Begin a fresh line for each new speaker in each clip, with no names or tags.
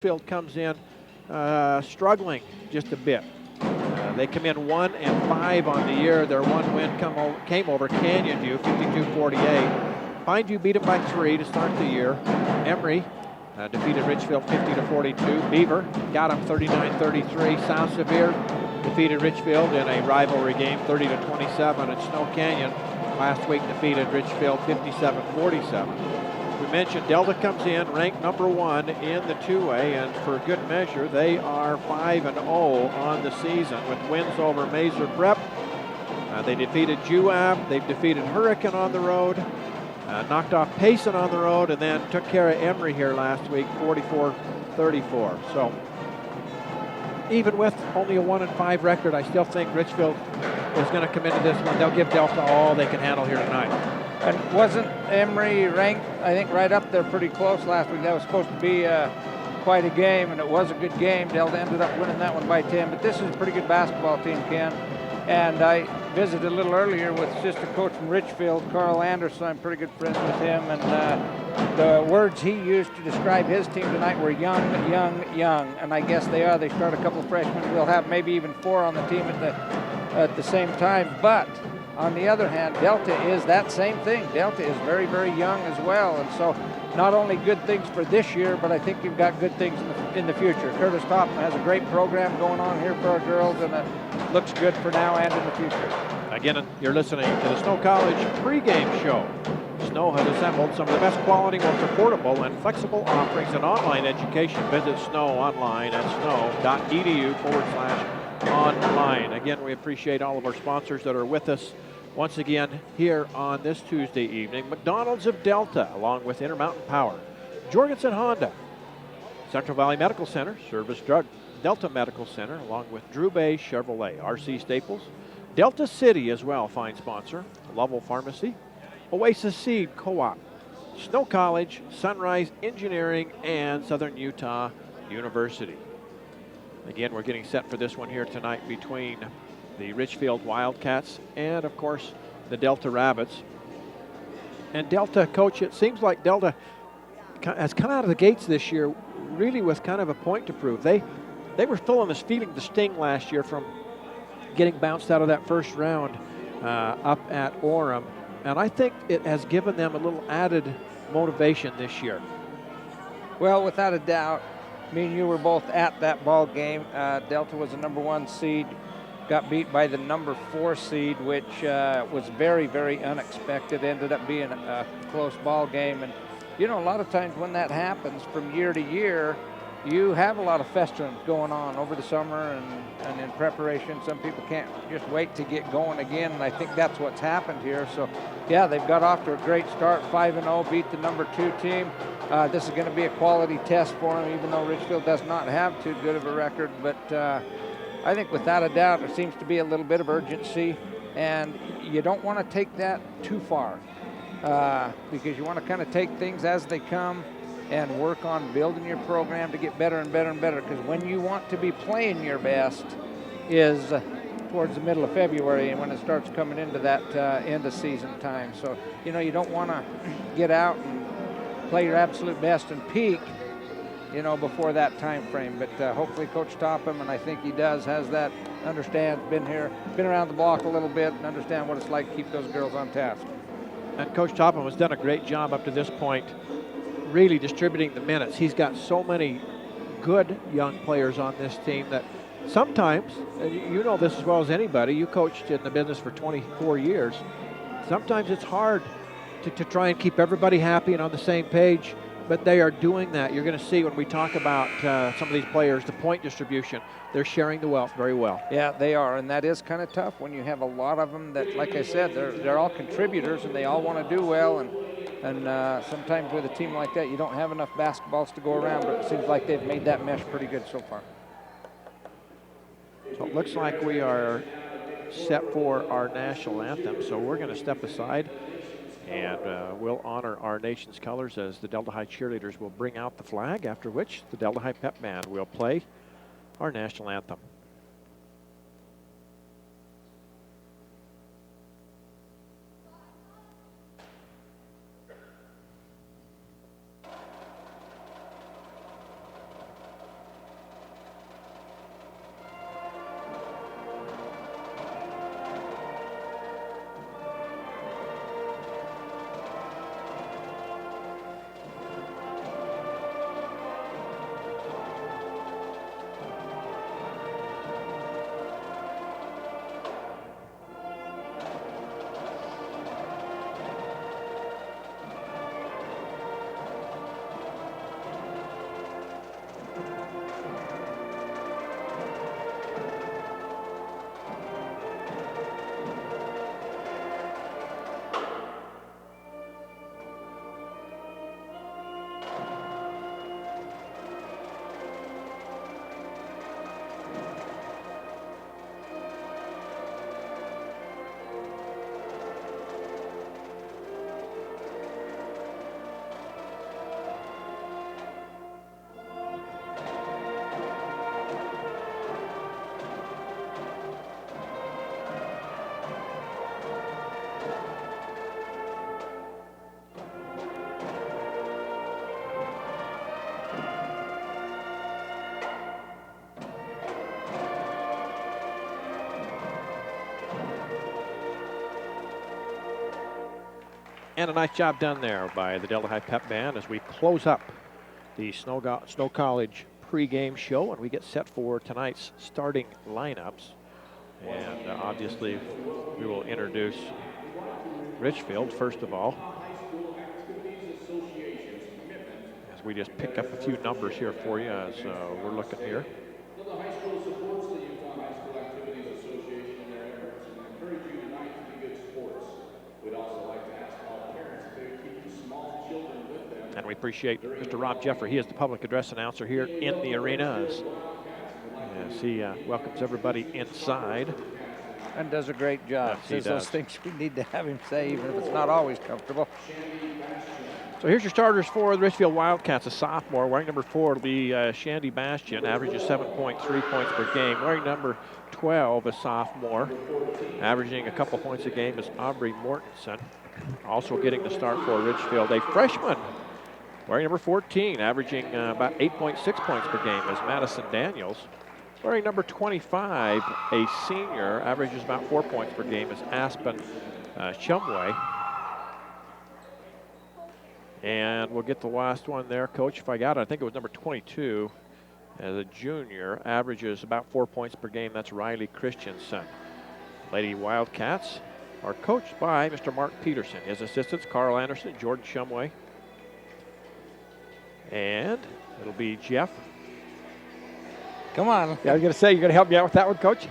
Richfield comes in struggling just a bit. They come in 1-5 on the year. Their one win came over Canyon View, 52-48. Pine View beat them by 3 to start the year. Emory defeated Richfield 50-42. Beaver got them 39-33. South Sevier defeated Richfield in a rivalry game 30-27. And Snow Canyon last week defeated Richfield 57-47. We mentioned Delta comes in ranked number 1 in the 2A, and for good measure, they are 5-0 on the season with wins over Mazer Prep. They defeated Juab. They've defeated Hurricane on the road, knocked off Payson on the road, and then took care of Emory here last week, 44-34. So even with only a 1-5 record, I still think Richfield is going to come into this one. They'll give Delta all they can handle here tonight.
And wasn't Emory ranked, I think, right up there pretty close last week? That was supposed to be quite a game, and it was a good game. Delta ended up winning that one by 10. But this is a pretty good basketball team, Ken. And I visited a little earlier with assistant coach from Richfield, Carl Anderson. I'm pretty good friends with him. And the words he used to describe his team tonight were young, young, young. And I guess they are. They start a couple of freshmen. We'll have maybe even 4 on the team at the same time. But on the other hand, Delta is that same thing. Delta is very, very young as well. And so not only good things for this year, but I think you've got good things in the future. Curtis Topham has a great program going on here for our girls, and it looks good for now and in the future.
Again, you're listening to the Snow College pregame show. Snow has assembled some of the best quality, most affordable, and flexible offerings in online education. Visit Snow online at snow.edu/online. Again, we appreciate all of our sponsors that are with us once again here on this Tuesday evening. McDonald's of Delta, along with Intermountain Power, Jorgensen Honda, Central Valley Medical Center, Service Drug, Delta Medical Center, along with Drew Bay Chevrolet, RC Staples, Delta City as well, fine sponsor, Lovell Pharmacy, Oasis Seed Co-op, Snow College, Sunrise Engineering, and Southern Utah University. Again, we're getting set for this one here tonight between the Richfield Wildcats and, of course, the Delta Rabbits. And Delta, Coach, it seems like Delta has come out of the gates this year really with kind of a point to prove. They were feeling the sting last year from getting bounced out of that first round up at Orem. And I think it has given them a little added motivation this year.
Well, without a doubt, me and you were both at that ball game. Delta was the number 1 seed, got beat by the number 4 seed, which was very, very unexpected. Ended up being a close ball game. And, you know, a lot of times when that happens from year to year, you have a lot of festering going on over the summer and in preparation. Some people can't just wait to get going again, and I think that's what's happened here. So, yeah, they've got off to a great start, 5-0, beat the number 2 team. This is going to be a quality test for them, even though Richfield does not have too good of a record. But I think without a doubt there seems to be a little bit of urgency, and you don't want to take that too far because you want to kind of take things as they come and work on building your program to get better and better and better, because when you want to be playing your best is towards the middle of February and when it starts coming into that end of season time. So, you know, you don't want to get out and play your absolute best and peak, you know, before that time frame. But hopefully Coach Topham, and I think he does, has that, understands, been around the block a little bit and understand what it's like to keep those girls on task.
And Coach Topham has done a great job up to this point, really distributing the minutes. He's got so many good young players on this team that sometimes, you know this as well as anybody, you coached in the business for 24 years, sometimes it's hard to try and keep everybody happy and on the same page, but they are doing that. You're going to see when we talk about some of these players, the point distribution, they're sharing the wealth very well.
Yeah, they are, and that is kind of tough when you have a lot of them that, like I said, they're all contributors and they all want to do well, and sometimes with a team like that, you don't have enough basketballs to go around, but it seems like they've made that mesh pretty good so far.
So it looks like we are set for our national anthem, so we're going to step aside and we'll honor our nation's colors as the Delta High cheerleaders will bring out the flag, after which the Delta High pep band will play our national anthem. And a nice job done there by the Delta High Pep Band as we close up the Snow College pregame show and we get set for tonight's starting lineups. And obviously, we will introduce Richfield first of all. As we just pick up a few numbers here for you as we're looking here.
The high school supports the Utah High School Activities Association in their efforts and encourage you tonight to be good sports. We'd also like to ask all parents if they would keep small children with them.
And we appreciate Mr. Rob Jeffrey. He is the public address announcer here in the arena as he welcomes everybody inside.
And does a great job.
Yes,
Says those things we need to have him say, even if it's not always comfortable.
So here's your starters for the Richfield Wildcats. A sophomore wearing number 4 will be Shandy Bastian, averages 7.3 points per game. Wearing number 12, a sophomore, averaging a couple points a game, is Aubrey Mortensen. Also getting the start for Richfield, a freshman wearing number 14, averaging about 8.6 points per game, is Madison Daniels. Wearing number 25, a senior, averages about 4 points per game, is Aspen Shumway. And we'll get the last one there, Coach, if I got it. I think it was number 22 as a junior, averages about 4 points per game. That's Riley Christensen. Lady Wildcats are coached by Mr. Mark Peterson. His assistants, Carl Anderson, Jordan Shumway. And it'll be Jeff.
Come on.
Yeah, I was going to say, you're going to help me out with that one, Coach?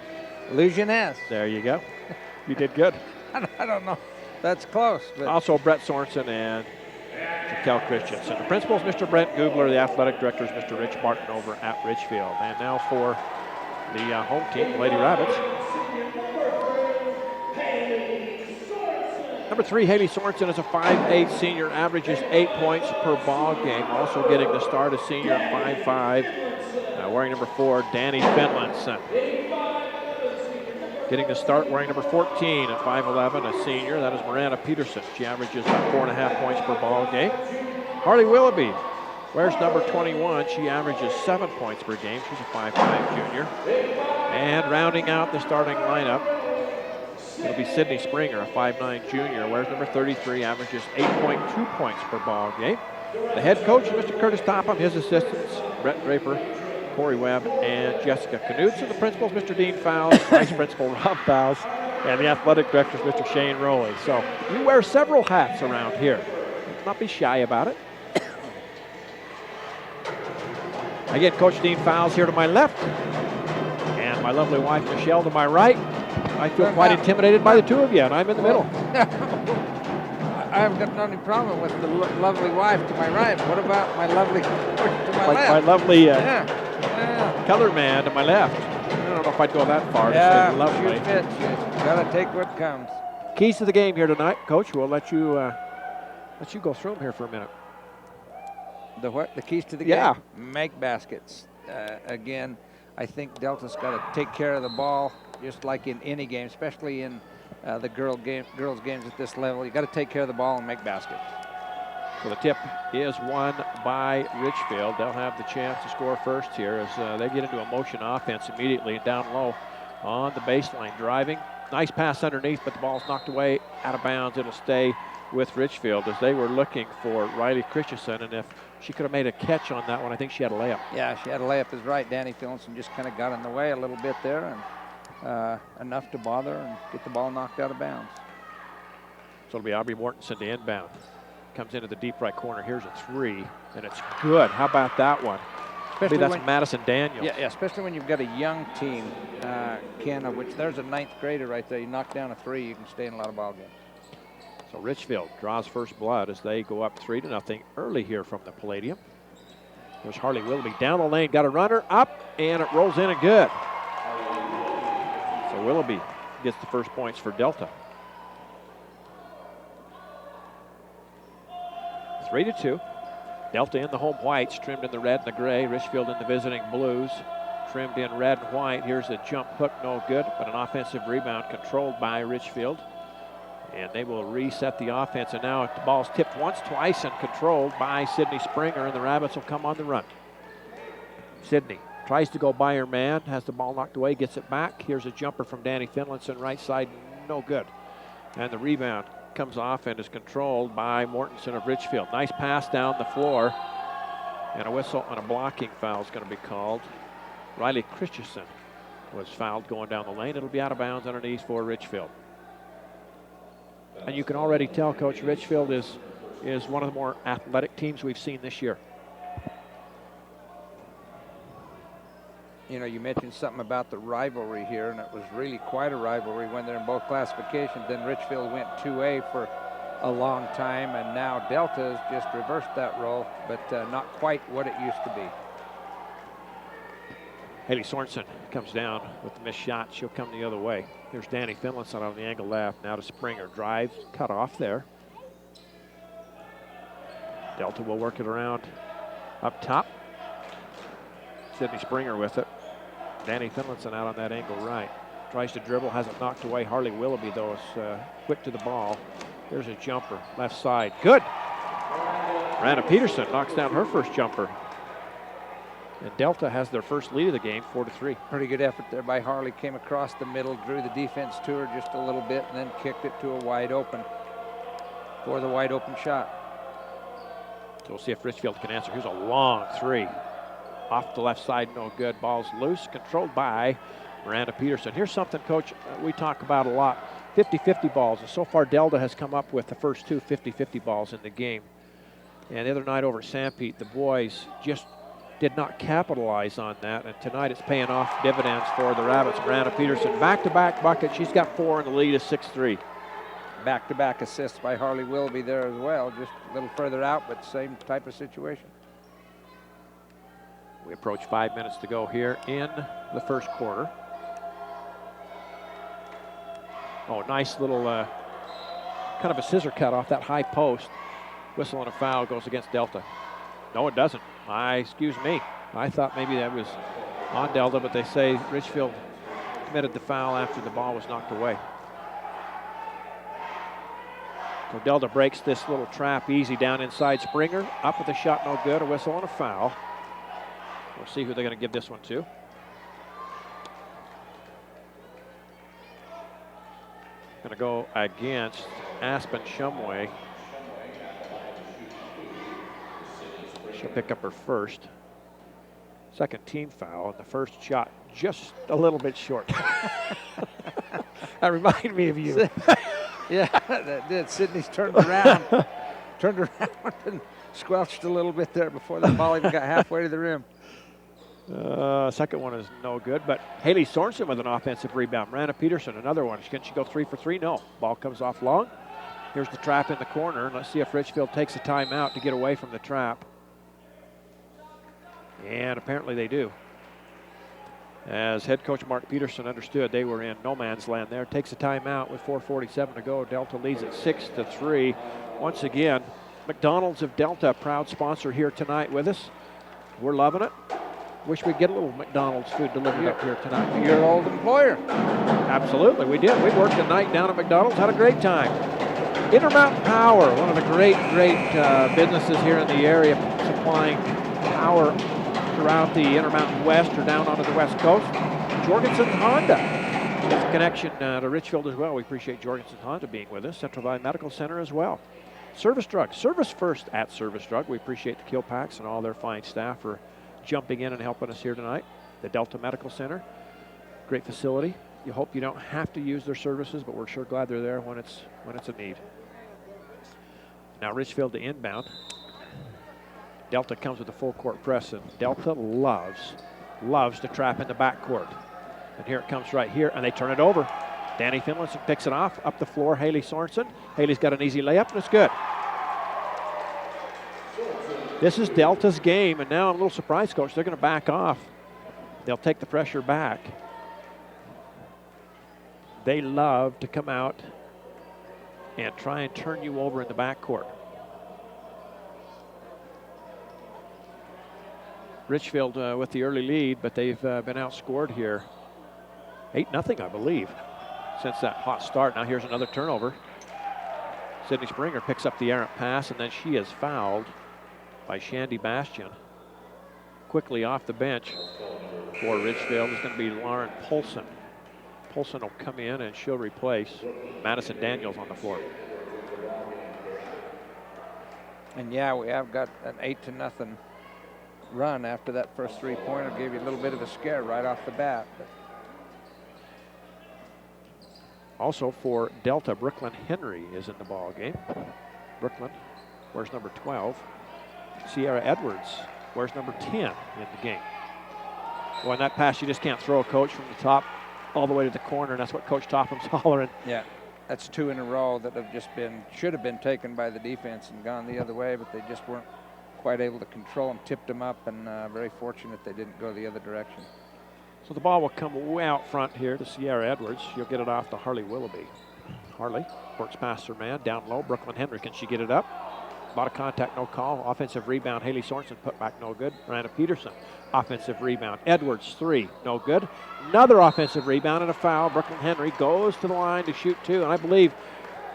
Illusionist.
There you go. You did good.
I don't know. That's close. But
Also, Brett Sorensen and Kel Christensen. The principal is Mr. Brent Googler. The athletic director is Mr. Rich Martin over at Richfield. And now for the home team, Lady Rabbits. Number 3, Haley Sorensen is a 5'8" senior, averages 8 points per ball game. Also getting the start, a senior at 5'5", wearing number 4, Danny Finlandson. Getting the start, wearing number 14 at 5'11", a senior. That is Miranda Peterson. She averages about 4.5 points per ball game. Harley Willoughby wears number 21. She averages 7 points per game. She's a 5'5" junior. And rounding out the starting lineup, it'll be Sydney Springer, a 5'9" junior. Wears number 33, averages 8.2 points per ball game. The head coach is Mr. Curtis Topham. His assistants, Brett Draper, Corey Webb, and Jessica Knudsen. The principals, Mr. Dean Fowles, vice principal Rob Fowles, and the athletic director is Mr. Shane Rowley. So you wear several hats around here. Let's not be shy about it. Again, Coach Dean Fowles here to my left, and my lovely wife Michelle to my right. I feel quite intimidated by the two of you, and I'm in the middle.
I haven't got any problem with the lovely wife to my right. What about my lovely to my left?
My lovely
Yeah.
colored man to my left. I don't know if I'd go that far.
Yeah,
Just lovely.
shoot fit. You gotta take what comes.
Keys to the game here tonight, Coach. We'll let you go through them here for a minute.
The what? The keys to the
Yeah.
game? Make baskets. Again, I think Delta's got to take care of the ball, just like in any game, especially in the girls' games at this level. You got to take care of the ball and make baskets.
So the tip is won by Richfield. They'll have the chance to score first here as they get into a motion offense immediately and down low on the baseline. Driving, nice pass underneath, but the ball's knocked away out of bounds. It'll stay with Richfield as they were looking for Riley Christensen, and if she could have made a catch on that one, I think she had a layup.
Yeah, she had a layup is right. Danny Finlandson just kind of got in the way a little bit there, and enough to bother and get the ball knocked out of bounds.
So it'll be Aubrey Mortensen to inbound. Comes into the deep right corner. Here's a 3, and it's good. How about that one?
Especially
that's Madison Daniels.
Yeah, especially when you've got a young team, Ken, of which there's a 9th grader right there. You knock down a 3, you can stay in a lot of ball games.
So Richfield draws first blood as they go up 3-0 early here from the Palladium. There's Harley Willoughby down the lane, got a runner up, and it rolls in and good. So Willoughby gets the first points for Delta. 3-2. Delta in the home whites, trimmed in the red and the gray. Richfield in the visiting blues, trimmed in red and white. Here's a jump hook, no good, but an offensive rebound controlled by Richfield. And they will reset the offense. And now the ball's tipped once, twice, and controlled by Sydney Springer, and the Rabbits will come on the run. Sydney tries to go by her man, has the ball knocked away, gets it back. Here's a jumper from Danny Finlandson, right side, no good. And the rebound comes off and is controlled by Mortensen of Richfield. Nice pass down the floor. And a whistle on a blocking foul is going to be called. Riley Christensen was fouled going down the lane. It'll be out of bounds underneath for Richfield. And you can already tell, Coach, Richfield is one of the more athletic teams we've seen this year.
You know, you mentioned something about the rivalry here, and it was really quite a rivalry when they're in both classifications. Then Richfield went 2A for a long time, and now Delta has just reversed that role, but not quite what it used to be.
Haley Sorensen comes down with the missed shot. She'll come the other way. Here's Danny Finlinson on the angle left. Now to Springer. Drives, cut off there. Delta will work it around up top. Sydney Springer with it. Danny Finlinson out on that angle right. Tries to dribble, has it knocked away. Harley Willoughby, though, is quick to the ball. There's a jumper, left side. Good! Miranda Peterson knocks down her first jumper. And Delta has their first lead of the game, 4-3.
Pretty good effort there by Harley. Came across the middle, drew the defense to her just a little bit, and then kicked it to a wide open for the wide open shot.
So we'll see if Richfield can answer. Here's a long three. Off the left side, no good. Ball's loose, controlled by Miranda Peterson. Here's something, Coach, we talk about a lot. 50-50 balls, and so far Delta has come up with the first two 50-50 balls in the game. And the other night over at Sanpete, the boys just did not capitalize on that, and tonight it's paying off dividends for the Rabbits. Miranda Peterson, back-to-back bucket. She's got 4, and the lead is 6-3.
Back-to-back assists by Harley Willoughby there as well, just a little further out, but same type of situation.
We approach 5 minutes to go here in the first quarter. Oh, nice little kind of a scissor cut off that high post. Whistle and a foul goes against Delta. No, it doesn't. Excuse me. I thought maybe that was on Delta, but they say Richfield committed the foul after the ball was knocked away. So Delta breaks this little trap easy down inside Springer. Up with a shot, no good. A whistle and a foul. We'll see who they're going to give this one to. Going to go against Aspen Shumway. She'll pick up her first. Second team foul, and the first shot just a little bit short. That reminded me of you.
Yeah, that did. Sydney's turned around and squelched a little bit there before the ball even got halfway to the rim.
Second one is no good, but Haley Sorensen with an offensive rebound. Miranda Peterson, another one. Can she go 3 for 3? No. Ball comes off long. Here's the trap in the corner. Let's see if Richfield takes a timeout to get away from the trap. And apparently they do. As head coach Mark Peterson understood, they were in no man's land there. Takes a timeout with 4:47 to go. Delta leads at 6-3. Once again, McDonald's of Delta, proud sponsor here tonight with us. We're loving it. Wish we'd get a little McDonald's food delivered up here tonight.
Your old employer.
Absolutely, we did. We worked the night down at McDonald's, had a great time. Intermountain Power, one of the great businesses here in the area, supplying power throughout the Intermountain West or down onto the West Coast. Jorgensen Honda with a connection to Richfield as well. We appreciate Jorgensen Honda being with us. Central Valley Medical Center as well. Service Drug, service first at Service Drug. We appreciate the Kilpacks and all their fine staff for jumping in and helping us here tonight. The Delta Medical Center, great facility. You hope you don't have to use their services, but we're sure glad they're there when it's a need. Now Richfield to inbound. Delta comes with a full court press, and Delta loves to trap in the backcourt. And here it comes right here, and they turn it over. Danny Finlinson picks it off, up the floor, Haley Sorensen. Haley's got an easy layup, and it's good. This is Delta's game, and now I'm a little surprised, Coach. They're going to back off. They'll take the pressure back. They love to come out and try and turn you over in the backcourt. Richfield with the early lead, but they've been outscored here. 8-0, I believe, since that hot start. Now here's another turnover. Sydney Springer picks up the errant pass, and then she is fouled by Shandy Bastian. Quickly off the bench for Richfield is going to be Lauren Polson. Polson will come in, and she'll replace Madison Daniels on the floor.
And yeah, we have got an 8-0 run after that first 3-pointer. Gave you a little bit of a scare right off the bat. But
also for Delta, Brooklyn Henry is in the ball game. Brooklyn wears number 12. Sierra Edwards wears number 10 in the game. Well, in that pass, you just can't throw a coach from the top all the way to the corner, and that's what Coach Topham's hollering.
Yeah, that's 2 in a row that have just been, should have been taken by the defense and gone the other way, but they just weren't quite able to control them, tipped them up, and very fortunate they didn't go the other direction.
So the ball will come way out front here to Sierra Edwards. She'll get it off to Harley Willoughby. Harley works past her man, down low. Brooklyn Henry, can she get it up? A lot of contact, no call. Offensive rebound, Haley Sorensen, put back, no good. Miranda Peterson, offensive rebound. Edwards, 3, no good. Another offensive rebound and a foul. Brooklyn Henry goes to the line to shoot 2, and I believe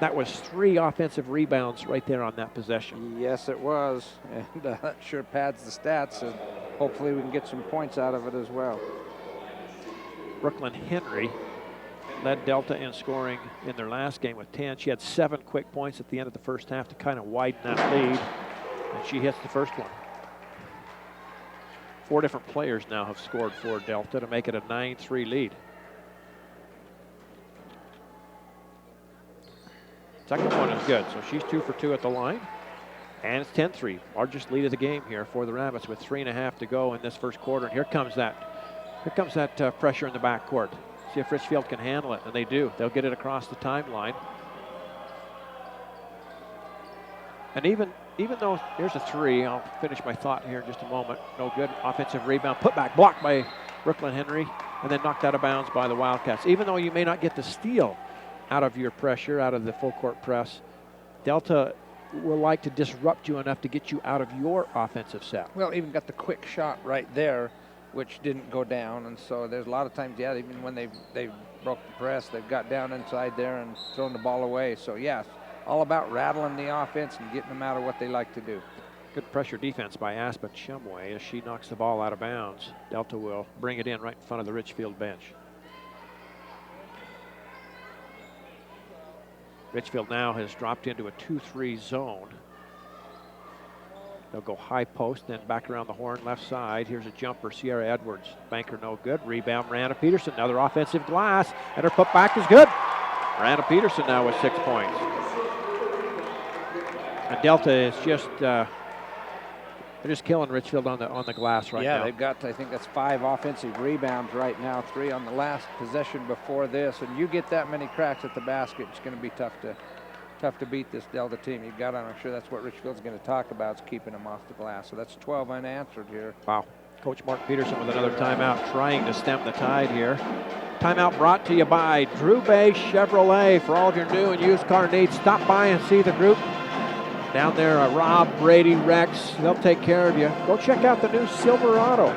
that was 3 offensive rebounds right there on that possession.
Yes, it was, and that sure pads the stats, and hopefully we can get some points out of it as well.
Brooklyn Henry led Delta in scoring in their last game with 10. She had 7 quick points at the end of the first half to kind of widen that lead, and she hits the first one. 4 different players now have scored for Delta to make it a 9-3 lead. Second one is good, so she's 2 for 2 at the line, and it's 10-3. Largest lead of the game here for the Rabbits with 3.5 to go in this first quarter. And here comes that pressure in the backcourt. See if Richfield can handle it, and they do. They'll get it across the timeline. And even though, here's a 3, I'll finish my thought here in just a moment. No good. Offensive rebound, put back, blocked by Brooklyn Henry, and then knocked out of bounds by the Wildcats. Even though you may not get the steal out of your pressure, out of the full court press, Delta will like to disrupt you enough to get you out of your offensive set.
Well, even got the quick shot right there, which didn't go down, and so there's a lot of times, yeah, even when they broke the press, they've got down inside there and thrown the ball away. So yes, all about rattling the offense and getting them out of what they like to do.
Good pressure defense by Aspen Shumway as she knocks the ball out of bounds. Delta will bring it in right in front of the Richfield bench. Richfield now has dropped into a 2-3 zone. They'll go high post, then back around the horn, left side. Here's a jumper, Sierra Edwards. Banker no good. Rebound, Miranda Peterson. Another offensive glass, and her putback is good. Miranda Peterson now with 6 points. And Delta is just, they're just killing Richfield on the glass right now.
Yeah, they've got, I think that's 5 offensive rebounds right now, 3 on the last possession before this. And you get that many cracks at the basket, it's going to be tough to beat this Delta team. You've got, I'm sure that's what Richfield's going to talk about, is keeping them off the glass. So that's 12 unanswered here.
Wow. Coach Mark Peterson with another timeout, trying to stem the tide here. Timeout brought to you by Drew Bay Chevrolet. For all of your new and used car needs, stop by and see the group down there. Rob, Brady, Rex, they'll take care of you. Go check out the new Silverado.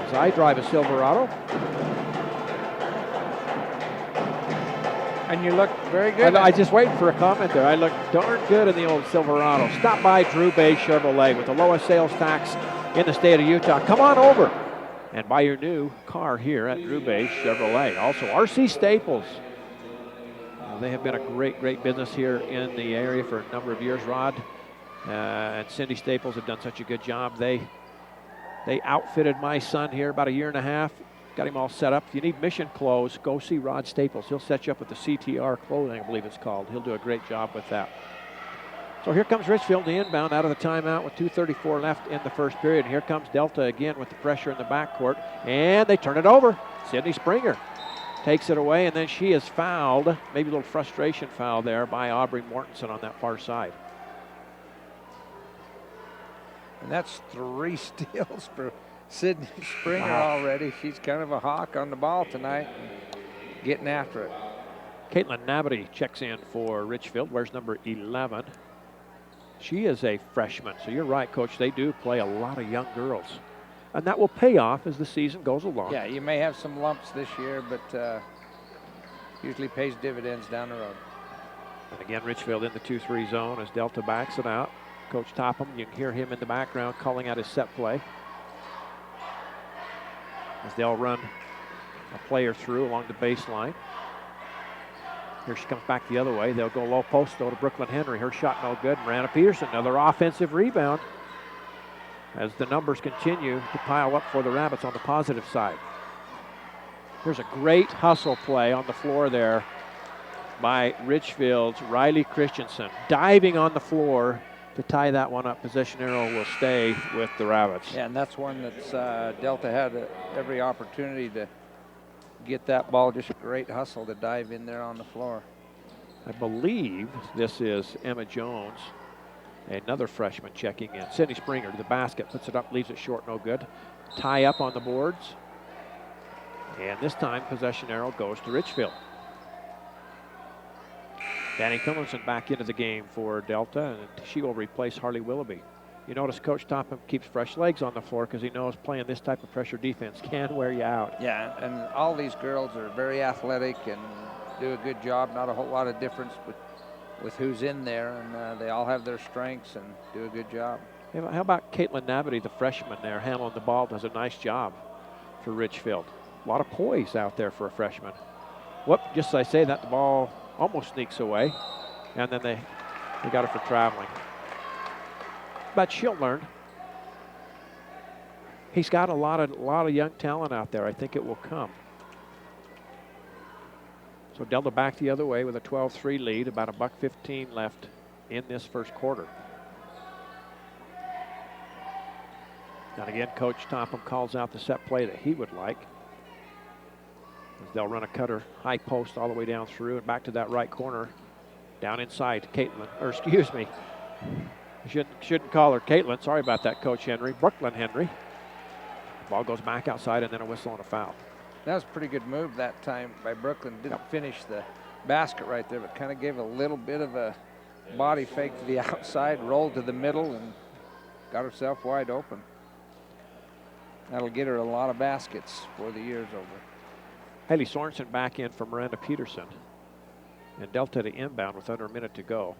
As I drive a Silverado.
And you look very good.
I just waiting for a comment there. I look darn good in the old Silverado. Stop by Drew Bay Chevrolet with the lowest sales tax in the state of Utah. Come on over and buy your new car here at Drew Bay Chevrolet. Also, RC Staples. They have been a great business here in the area for a number of years. Rod and Cindy Staples have done such a good job. They outfitted my son here about a year and a half. Got him all set up. If you need mission clothes, go see Rod Staples. He'll set you up with the CTR clothing, I believe it's called. He'll do a great job with that. So here comes Richfield, the inbound out of the timeout with 2:34 left in the first period. Here comes Delta again with the pressure in the backcourt, and they turn it over. Sydney Springer takes it away, and then she is fouled. Maybe a little frustration foul there by Aubrey Mortensen on that far side.
And that's 3 steals for Sydney Springer already. She's kind of a hawk on the ball tonight, getting after it.
Caitlin Nabity checks in for Richfield, wears number 11. She is a freshman, so you're right, Coach. They do play a lot of young girls, and that will pay off as the season goes along.
Yeah, you may have some lumps this year, but usually pays dividends down the road.
And again, Richfield in the 2-3 zone as Delta backs it out. Coach Topham, you can hear him in the background calling out his set play, as they'll run a player through along the baseline. Here she comes back the other way. They'll go low post, though, to Brooklyn Henry. Her shot no good. Miranda Peterson, another offensive rebound as the numbers continue to pile up for the Rabbits on the positive side. Here's a great hustle play on the floor there by Richfield's Riley Christensen, diving on the floor to tie that one up. Possession arrow will stay with the Rabbits.
Yeah, and that's one that's Delta had every opportunity to get that ball. Just a great hustle to dive in there on the floor.
I believe this is Emma Jones, another freshman checking in. Sydney Springer to the basket, puts it up, leaves it short, no good. Tie up on the boards. And this time, possession arrow goes to Richfield. Danny Finlinson back into the game for Delta, and she will replace Harley Willoughby. You notice Coach Topham keeps fresh legs on the floor because he knows playing this type of pressure defense can wear you out.
Yeah, and all these girls are very athletic and do a good job. Not a whole lot of difference with who's in there, and they all have their strengths and do a good job.
How about Caitlin Navity, the freshman there, handling the ball, does a nice job for Richfield. A lot of poise out there for a freshman. Whoop, just as I say that, the ball almost sneaks away, and then they got her for traveling. But she'll learn. He's got a lot of young talent out there. I think it will come. So Delta back the other way with a 12-3 lead, about a $1:15 left in this first quarter. And again, Coach Topham calls out the set play that he would like. They'll run a cutter high post all the way down through and back to that right corner. Down inside, Caitlin, or excuse me, shouldn't call her Caitlin. Sorry about that, Coach Henry. Brooklyn Henry. Ball goes back outside and then a whistle and a foul.
That was a pretty good move that time by Brooklyn. Didn't finish the basket right there, but kind of gave a little bit of a body fake to the outside, rolled to the middle, and got herself wide open. That'll get her a lot of baskets before the year's over.
Haley Sorensen back in for Miranda Peterson. And Delta to inbound with under a minute to go.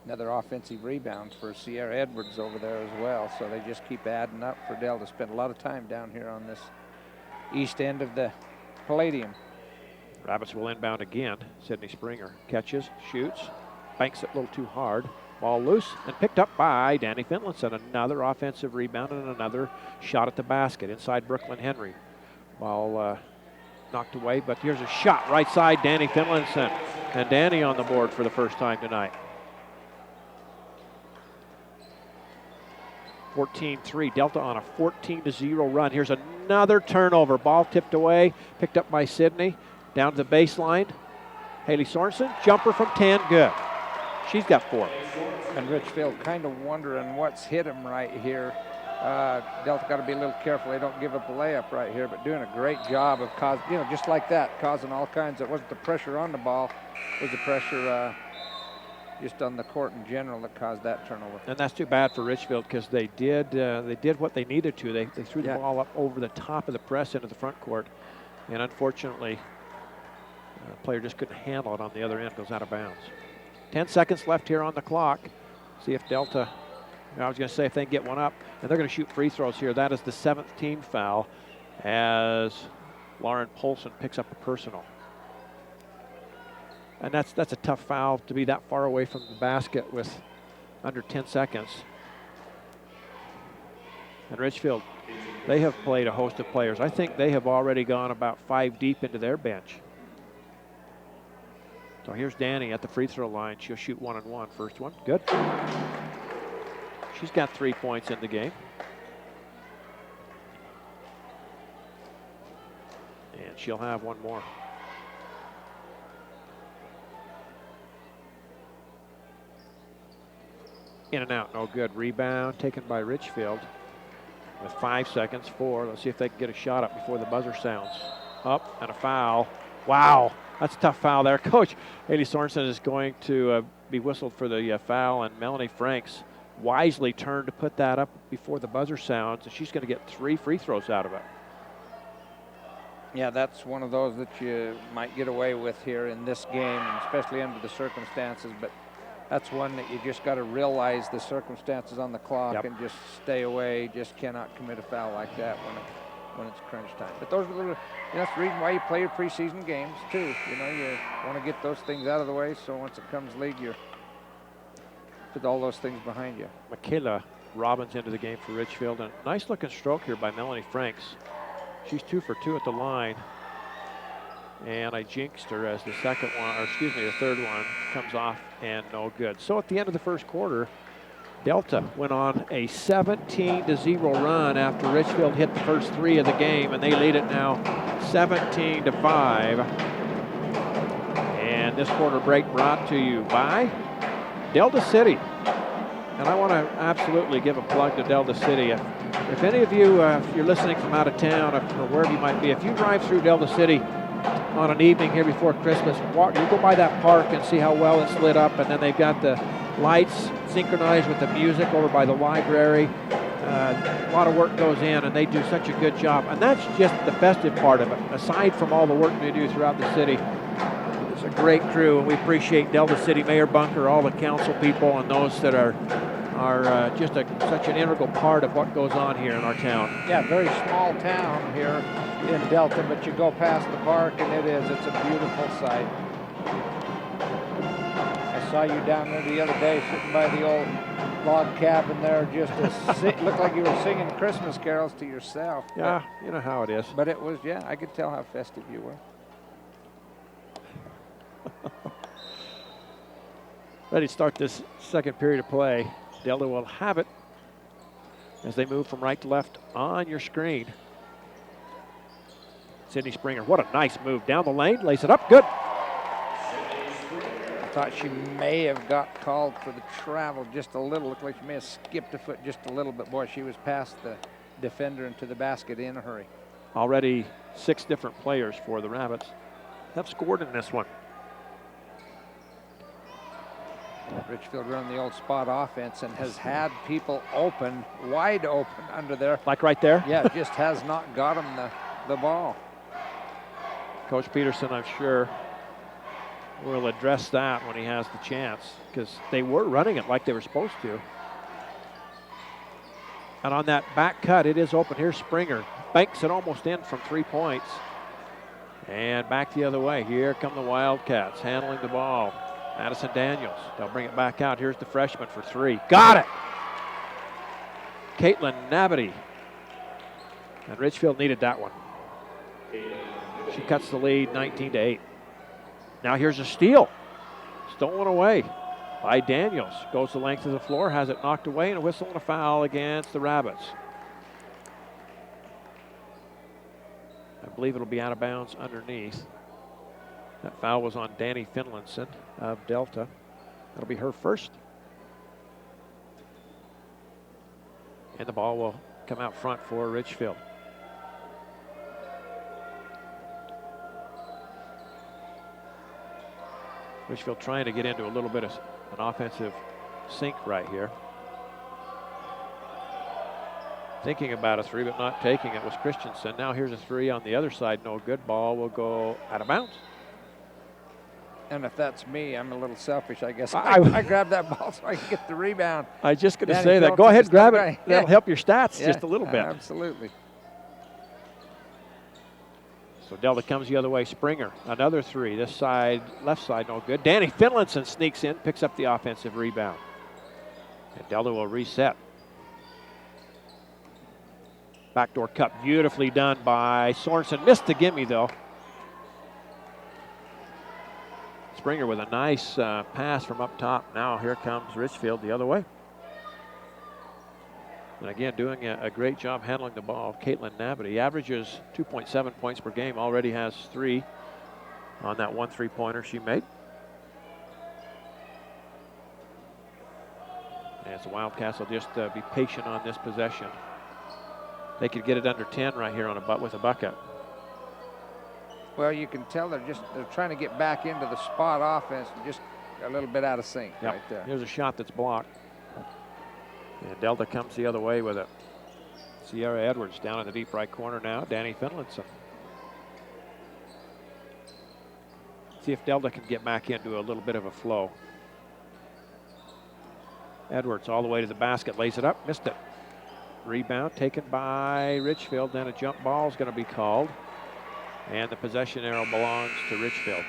Another offensive rebound for Sierra Edwards over there as well. So they just keep adding up for Delta. Spend a lot of time down here on this east end of the Palladium.
Rabbits will inbound again. Sydney Springer catches, shoots, banks it a little too hard. Ball loose and picked up by Danny Finlinson. Another offensive rebound and another shot at the basket inside Brooklyn Henry. Ball knocked away, but here's a shot right side, Danny Finlinson. And Danny on the board for the first time tonight. 14-3, Delta on a 14-0 run. Here's another turnover. Ball tipped away, picked up by Sydney. Down to the baseline. Haley Sorensen, jumper from 10, good. She's got 4.
And Richfield kind of wondering what's hit him right here. Delta got to be a little careful they don't give up a layup right here, but doing a great job of just like that, causing all kinds. It wasn't the pressure on the ball, it was the pressure just on the court in general that caused that turnover.
And that's too bad for Richfield because they did what they needed to. They threw the ball up over the top of the press into the front court, and unfortunately, the player just couldn't handle it on the other end. Goes out of bounds. 10 seconds left here on the clock. See if Delta. I was going to say if they can get one up, and they're going to shoot free throws here. That is the 7th team foul as Lauren Polson picks up a personal. And that's a tough foul to be that far away from the basket with under 10 seconds. And Richfield, they have played a host of players. I think they have already gone about 5 deep into their bench. So here's Danny at the free throw line. She'll shoot 1-on-1. First one, good. She's got 3 points in the game. And she'll have one more. In and out, no good. Rebound taken by Richfield with 5 seconds, 4. Let's see if they can get a shot up before the buzzer sounds. Up and a foul. Wow, that's a tough foul there. Coach Haley Sorensen is going to be whistled for the foul, and Melanie Franks wisely turned to put that up before the buzzer sounds, and she's going to get 3 free throws out of it.
Yeah, that's one of those that you might get away with here in this game, and especially under the circumstances, but that's one that you just got to realize the circumstances on the clock and just stay away. Just cannot commit a foul like that when it's crunch time. But those are that's the reason why you play your preseason games too. You know, you want to get those things out of the way, so once it comes league, you put all those things behind you.
Michaela Robbins into the game for Richfield, and nice looking stroke here by Melanie Franks. She's 2 for 2 at the line, and I jinxed her as the third one comes off and no good. So at the end of the first quarter, Delta went on a 17-0 run after Richfield hit the first 3 of the game, and they lead it now 17-5. And this quarter break brought to you by Delta City. And I want to absolutely give a plug to Delta City. If any of you, if you're listening from out of town or wherever you might be, if you drive through Delta City on an evening here before Christmas, you go by that park and see how well it's lit up, and then they've got the lights synchronized with the music over by the library. A lot of work goes in, and they do such a good job. And that's just the festive part of it. Aside from all the work they do throughout the city, it's a great crew, and we appreciate Delta City Mayor Bunker, all the council people, and those that are just such an integral part of what goes on here in our town.
Yeah, very small town here in Delta, but you go past the park, and it's a beautiful sight. I saw you down there the other day sitting by the old log cabin there, just looked like you were singing Christmas carols to yourself.
Yeah, you know how it is.
But it was, I could tell how festive you were.
Ready to start this second period of play. Delta will have it as they move from right to left on your screen. Sydney Springer, what a nice move down the lane, lace it up, good.
I thought she may have got called for the travel just a little. Looked like she may have skipped a foot just a little bit. Boy, she was past the defender into the basket in a hurry.
Already 6 different players for the Rabbits have scored in this one.
Richfield running the old spot offense and has had people open, wide open under there.
Like right there?
Yeah, just has not got them the ball.
Coach Peterson, I'm sure, will address that when he has the chance, because they were running it like they were supposed to. And on that back cut, it is open. Here's Springer. Banks it almost in from 3 points. And back the other way. Here come the Wildcats handling the ball. Madison Daniels, they'll bring it back out. Here's the freshman for 3. Got it! Caitlin Nabity. And Richfield needed that one. She cuts the lead 19-8. Now here's a steal. Stolen away by Daniels. Goes the length of the floor, has it knocked away, and a whistle and a foul against the Rabbits. I believe it'll be out of bounds underneath. That foul was on Danny Finlinson of Delta. That'll be her first. And the ball will come out front for Richfield. Richfield trying to get into a little bit of an offensive sink right here. Thinking about a 3, but not taking it was Christensen. Now here's a 3 on the other side. No good. Ball will go out of bounds.
And if that's me, I'm a little selfish, I guess. I grabbed that ball so I can get the rebound.
I was just going to say that. Go ahead and grab it.
Right.
That'll help your stats just a little bit.
Absolutely.
So Delta comes the other way. Springer, another 3. This side, left side, no good. Danny Finlinson sneaks in, picks up the offensive rebound. And Delta will reset. Backdoor cut, beautifully done by Sorensen. Missed the gimme, though. Springer with a nice pass from up top. Now here comes Richfield the other way. And again, doing a great job handling the ball. Caitlin Nabity averages 2.7 points per game. Already has 3 on that 1 3-pointer she made. As the Wildcats will just be patient on this possession. They could get it under 10 right here on with a bucket.
Well, you can tell they're trying to get back into the spot offense, just a little bit out of sync right there.
Here's a shot that's blocked. And Delta comes the other way with it. Sierra Edwards down in the deep right corner now. Danny Finlinson. See if Delta can get back into a little bit of a flow. Edwards all the way to the basket, lays it up, missed it. Rebound taken by Richfield. Then a jump ball is going to be called. And the possession arrow belongs to Richfield.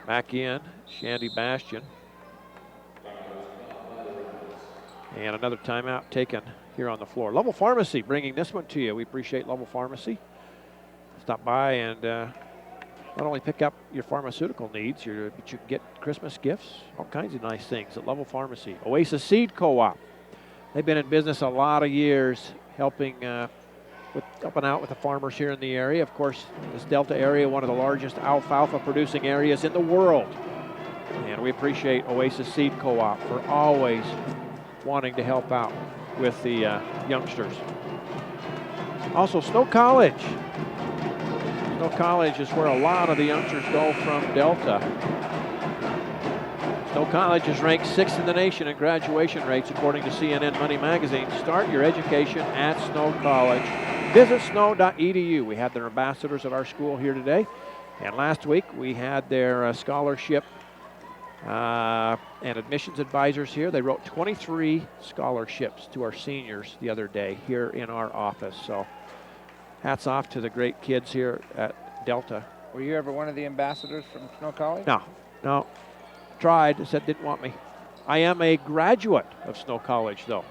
Back in, Shandy Bastion. And another timeout taken here on the floor. Lovell Pharmacy bringing this one to you. We appreciate Lovell Pharmacy. Stop by and not only pick up your pharmaceutical needs, but you can get Christmas gifts, all kinds of nice things at Lovell Pharmacy. Oasis Seed Co-op. They've been in business a lot of years, helping helping out with the farmers here in the area. Of course, this Delta area, one of the largest alfalfa producing areas in the world. And we appreciate Oasis Seed Co-op for always wanting to help out with the youngsters. Also, Snow College. Snow College is where a lot of the youngsters go from Delta. Snow College is ranked 6th in the nation in graduation rates according to CNN Money Magazine. Start your education at Snow College. Visit snow.edu. We had their ambassadors at our school here today. And last week we had their scholarship and admissions advisors here. They wrote 23 scholarships to our seniors the other day here in our office. So hats off to the great kids here at Delta.
Were you ever one of the ambassadors from Snow College?
No. Tried, said didn't want me. I am a graduate of Snow College, though.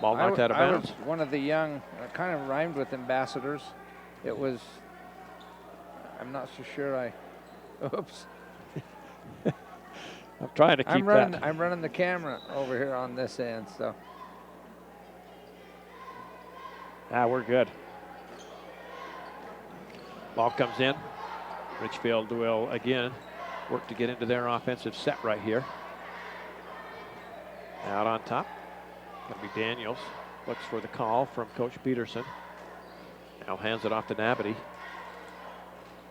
Ball knocked out of bounds.
I was one of the young, kind of rhymed with ambassadors. It was, I'm not so sure oops.
I'm trying to keep that.
I'm running the camera over here on this end, so.
We're good. Ball comes in. Richfield will again work to get into their offensive set right here. Out on top. Going to be Daniels. Looks for the call from Coach Peterson. Now hands it off to Nabity.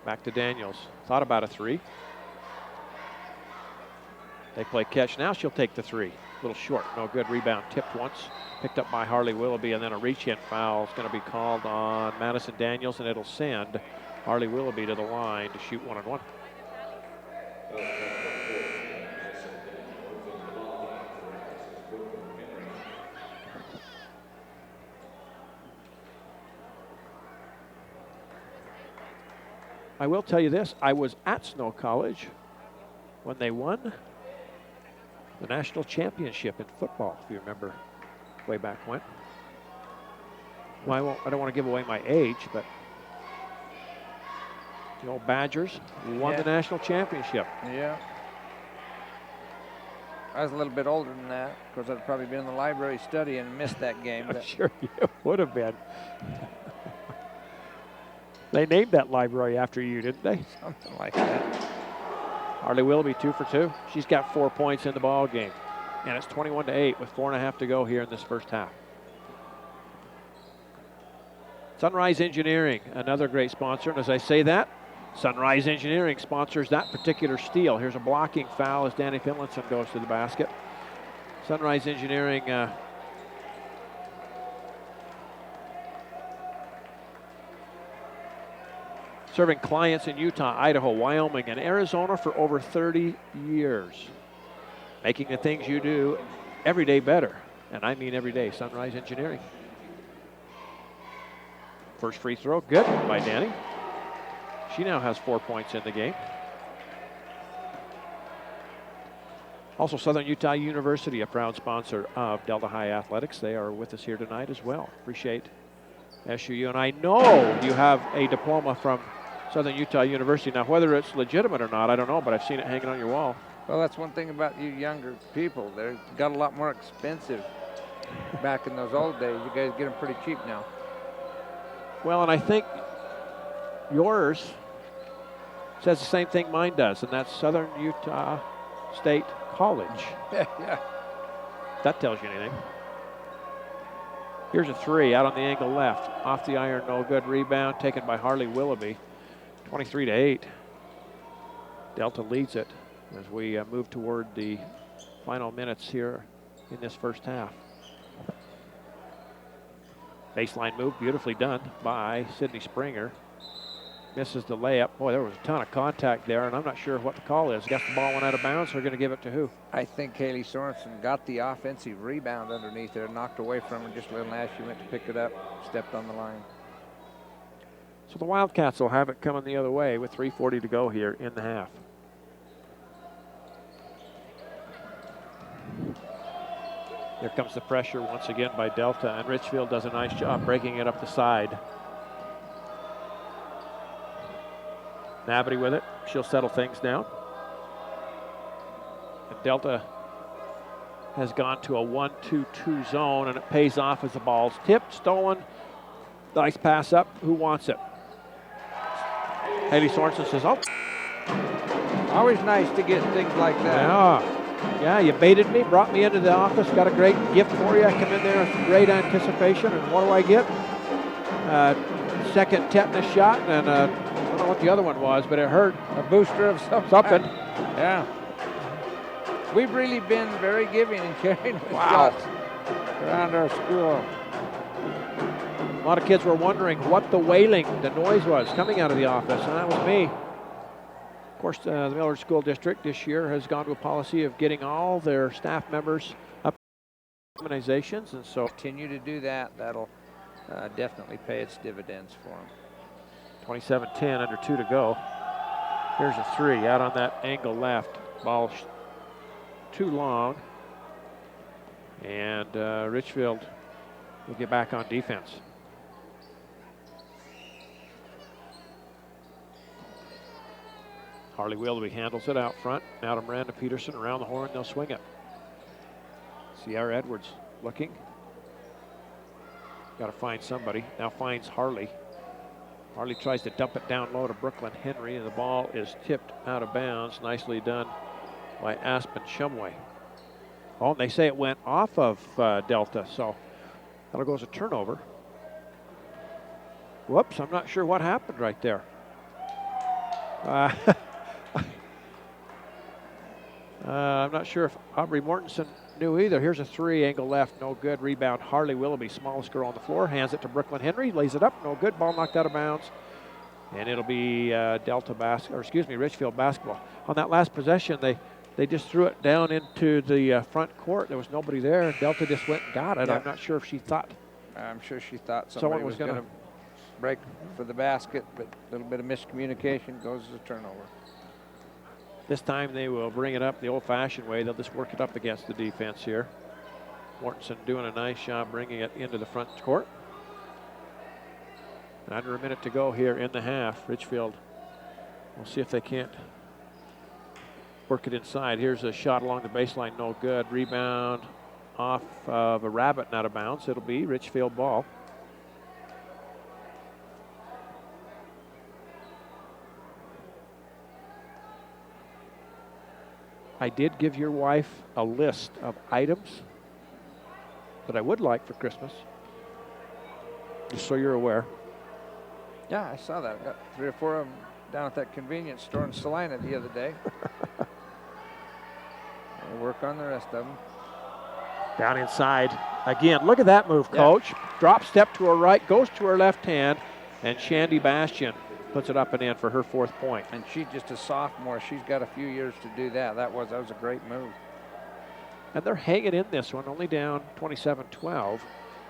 Back to Daniels. Thought about a three. They play catch. Now she'll take the three. A little short. No good. Rebound tipped once. Picked up by Harley Willoughby, and then a reach-in foul is going to be called on Madison Daniels, and it'll send Harley Willoughby to the line to shoot 1-on-1. I will tell you this, I was at Snow College when they won the national championship in football, if you remember way back when. Well, I don't want to give away my age, but the old Badgers won the national championship.
Yeah. I was a little bit older than that. Of course, I'd probably been in the library studying and missed that game.
I'm sure you would have been. They named that library after you, didn't they?
Something like that.
Harley Willoughby 2 for 2. She's got 4 points in the ball game. And it's 21-8 with 4.5 to go here in this first half. Sunrise Engineering, another great sponsor. And as I say that, Sunrise Engineering sponsors that particular steal. Here's a blocking foul as Danny Finlinson goes to the basket. Sunrise Engineering serving clients in Utah, Idaho, Wyoming, and Arizona for over 30 years. Making the things you do every day better. And I mean every day. Sunrise Engineering. First free throw, good by Danny. She now has 4 points in the game. Also, Southern Utah University, a proud sponsor of Delta High Athletics. They are with us here tonight as well. Appreciate SUU. And I know you have a diploma from Southern Utah University. Now, whether it's legitimate or not, I don't know, but I've seen it hanging on your wall.
Well, that's one thing about you younger people. They got a lot more expensive back in those old days. You guys get them pretty cheap now.
Well, and I think yours says the same thing mine does, and that's Southern Utah State College.
Yeah.
That tells you anything. Here's a three out on the angle left. Off the iron, no good. Rebound taken by Harley Willoughby. 23-8. Delta leads it as we move toward the final minutes here in this first half. Baseline move, beautifully done by Sydney Springer. misses the layup. Boy, there was a ton of contact there, and I'm not sure what the call is. Guess the ball went out of bounds. They're going to give it to who?
I think Haley Sorensen got the offensive rebound underneath there, knocked away from her just a little as she went to pick it up, stepped on the line.
So the Wildcats will have it coming the other way with 3:40 to go here in the half. Here comes the pressure once again by Delta, and Richfield does a nice job breaking it up the side. Nabity with it. She'll settle things down. And Delta has gone to a 1-2-2 zone, and it pays off as the ball's tipped, stolen. Nice pass up. Who wants it? Haley Sorensen says, oh.
Always nice to get things like that.
Yeah, you baited me, brought me into the office, got a great gift for you. I come in there with great anticipation, and what do I get? Second tetanus shot, and I don't know what the other one was, but it hurt.
A booster of something. Yeah. We've really been very giving and caring with shots around our school.
A lot of kids were wondering what the wailing, the noise was coming out of the office, and that was me. Of course, the Millard School District this year has gone to a policy of getting all their staff members up immunizations, and so
continue to do that. That'll definitely pay its dividends for them.
27-10, under 2 to go. Here's a three out on that angle left. Ball too long, and Richfield will get back on defense. Harley Willoughby handles it out front. Now to Miranda Peterson around the horn. They'll swing it. Sierra Edwards looking. Got to find somebody. Now finds Harley. Harley tries to dump it down low to Brooklyn Henry, and the ball is tipped out of bounds. Nicely done by Aspen Shumway. Oh, and they say it went off of Delta, so that'll go as a turnover. Whoops, I'm not sure what happened right there. I'm not sure if Aubrey Mortensen knew either. Here's a three, angle left, no good. Rebound, Harley Willoughby, smallest girl on the floor, hands it to Brooklyn Henry, lays it up, no good. Ball knocked out of bounds, and it'll be Richfield basketball. On that last possession, they just threw it down into the front court. There was nobody there. Delta just went and got it. Yeah. I'm not sure if she thought.
I'm sure she thought someone was going to break for the basket, but a little bit of miscommunication goes as a turnover.
This time they will bring it up the old-fashioned way. They'll just work it up against the defense here. Mortensen doing a nice job bringing it into the front court. And under a minute to go here in the half. Richfield, we'll see if they can't work it inside. Here's a shot along the baseline, no good. Rebound off of a rabbit and out of bounds. It'll be Richfield ball. I did give your wife a list of items that I would like for Christmas, just so you're aware.
Yeah, I saw that. I got 3 or 4 of them down at that convenience store in Salina the other day. We'll work on the rest of them.
Down inside. Again, look at that move, Coach. Yeah. Drop step to her right, goes to her left hand, and Shandy Bastian puts it up and in for her 4th point.
And she's just a sophomore. She's got a few years to do that. That was a great move.
And they're hanging in this one, only down 27-12.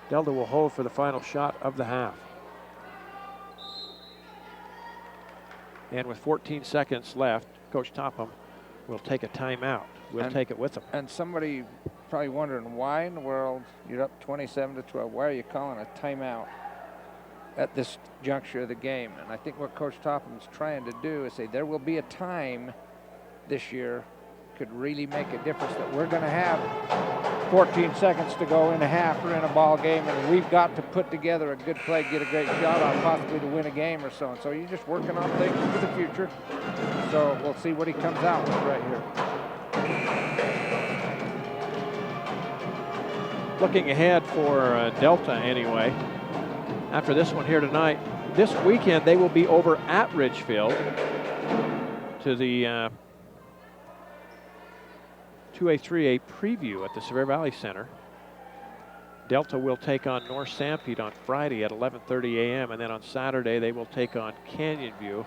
Delta will hold for the final shot of the half. And with 14 seconds left, Coach Topham will take a timeout. We'll take it with him.
And somebody probably wondering, why in the world you're up 27-12? Why are you calling a timeout at this juncture of the game? And I think what Coach Topham's trying to do is say there will be a time this year could really make a difference, that we're going to have 14 seconds to go in a half or in a ball game, and we've got to put together a good play, get a great shot on, possibly to win a game or so. And so you're just working on things for the future. So we'll see what he comes out with right here.
Looking ahead for Delta anyway. After this one here tonight, this weekend they will be over at Richfield to the 2A, 3A preview at the Sevier Valley Center. Delta will take on North Sanpete on Friday at 11:30 a.m. and then on Saturday they will take on Canyon View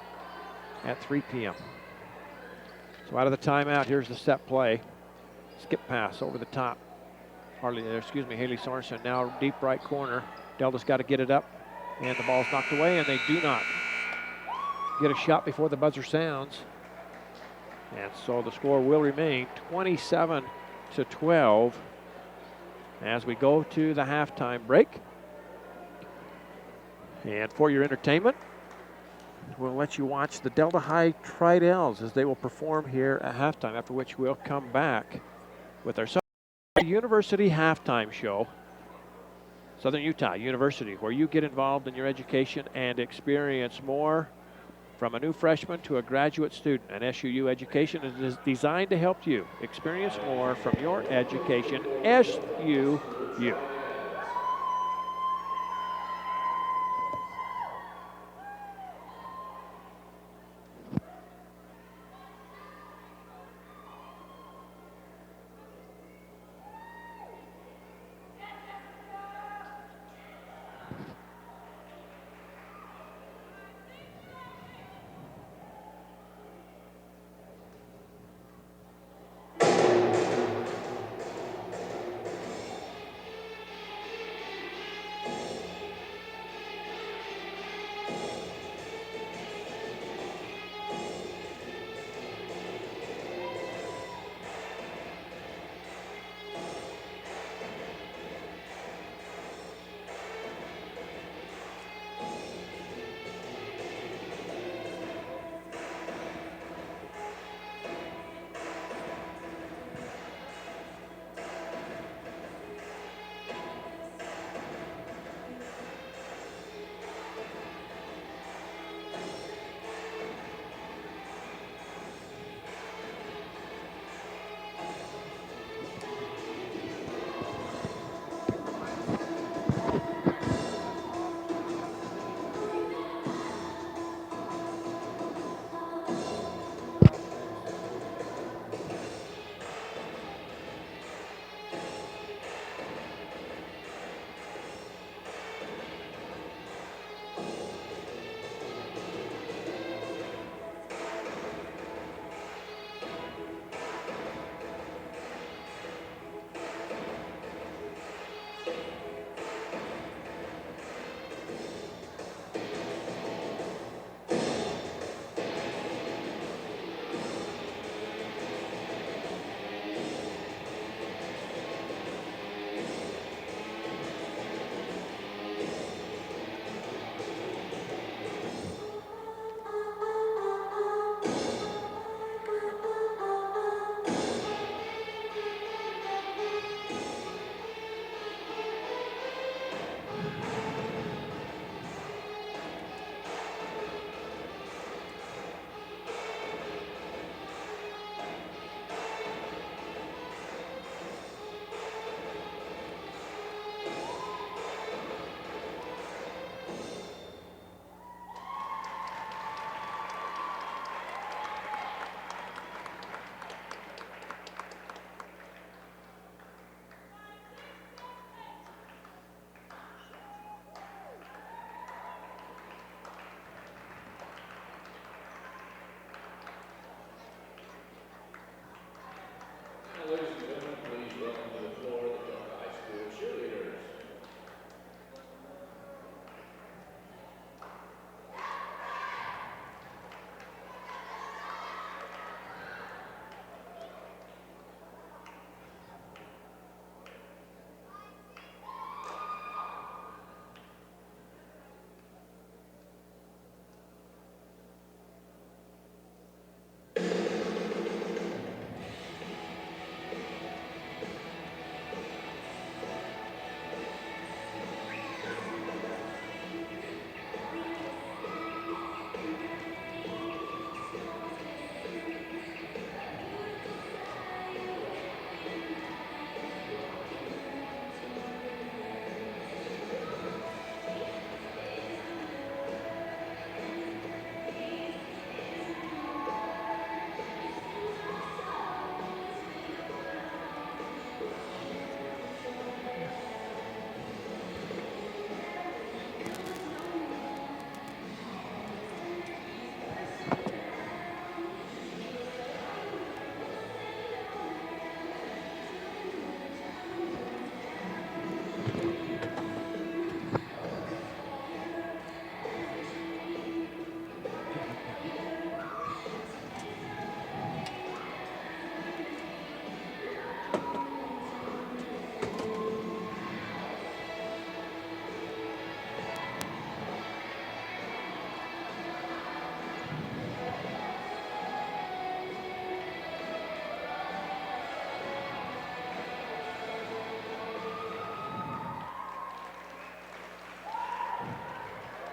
at 3 p.m. So out of the timeout, here's the set play. Skip pass over the top. Haley Sorensen now deep right corner. Delta's got to get it up, and the ball's knocked away, and they do not get a shot before the buzzer sounds. And so the score will remain 27-12 as we go to the halftime break. And for your entertainment, we'll let you watch the Delta High Tridels as they will perform here at halftime, after which we'll come back with our University halftime show. Southern Utah University, where you get involved in your education and experience more. From a new freshman to a graduate student, an SUU education is designed to help you experience more from your education. SUU.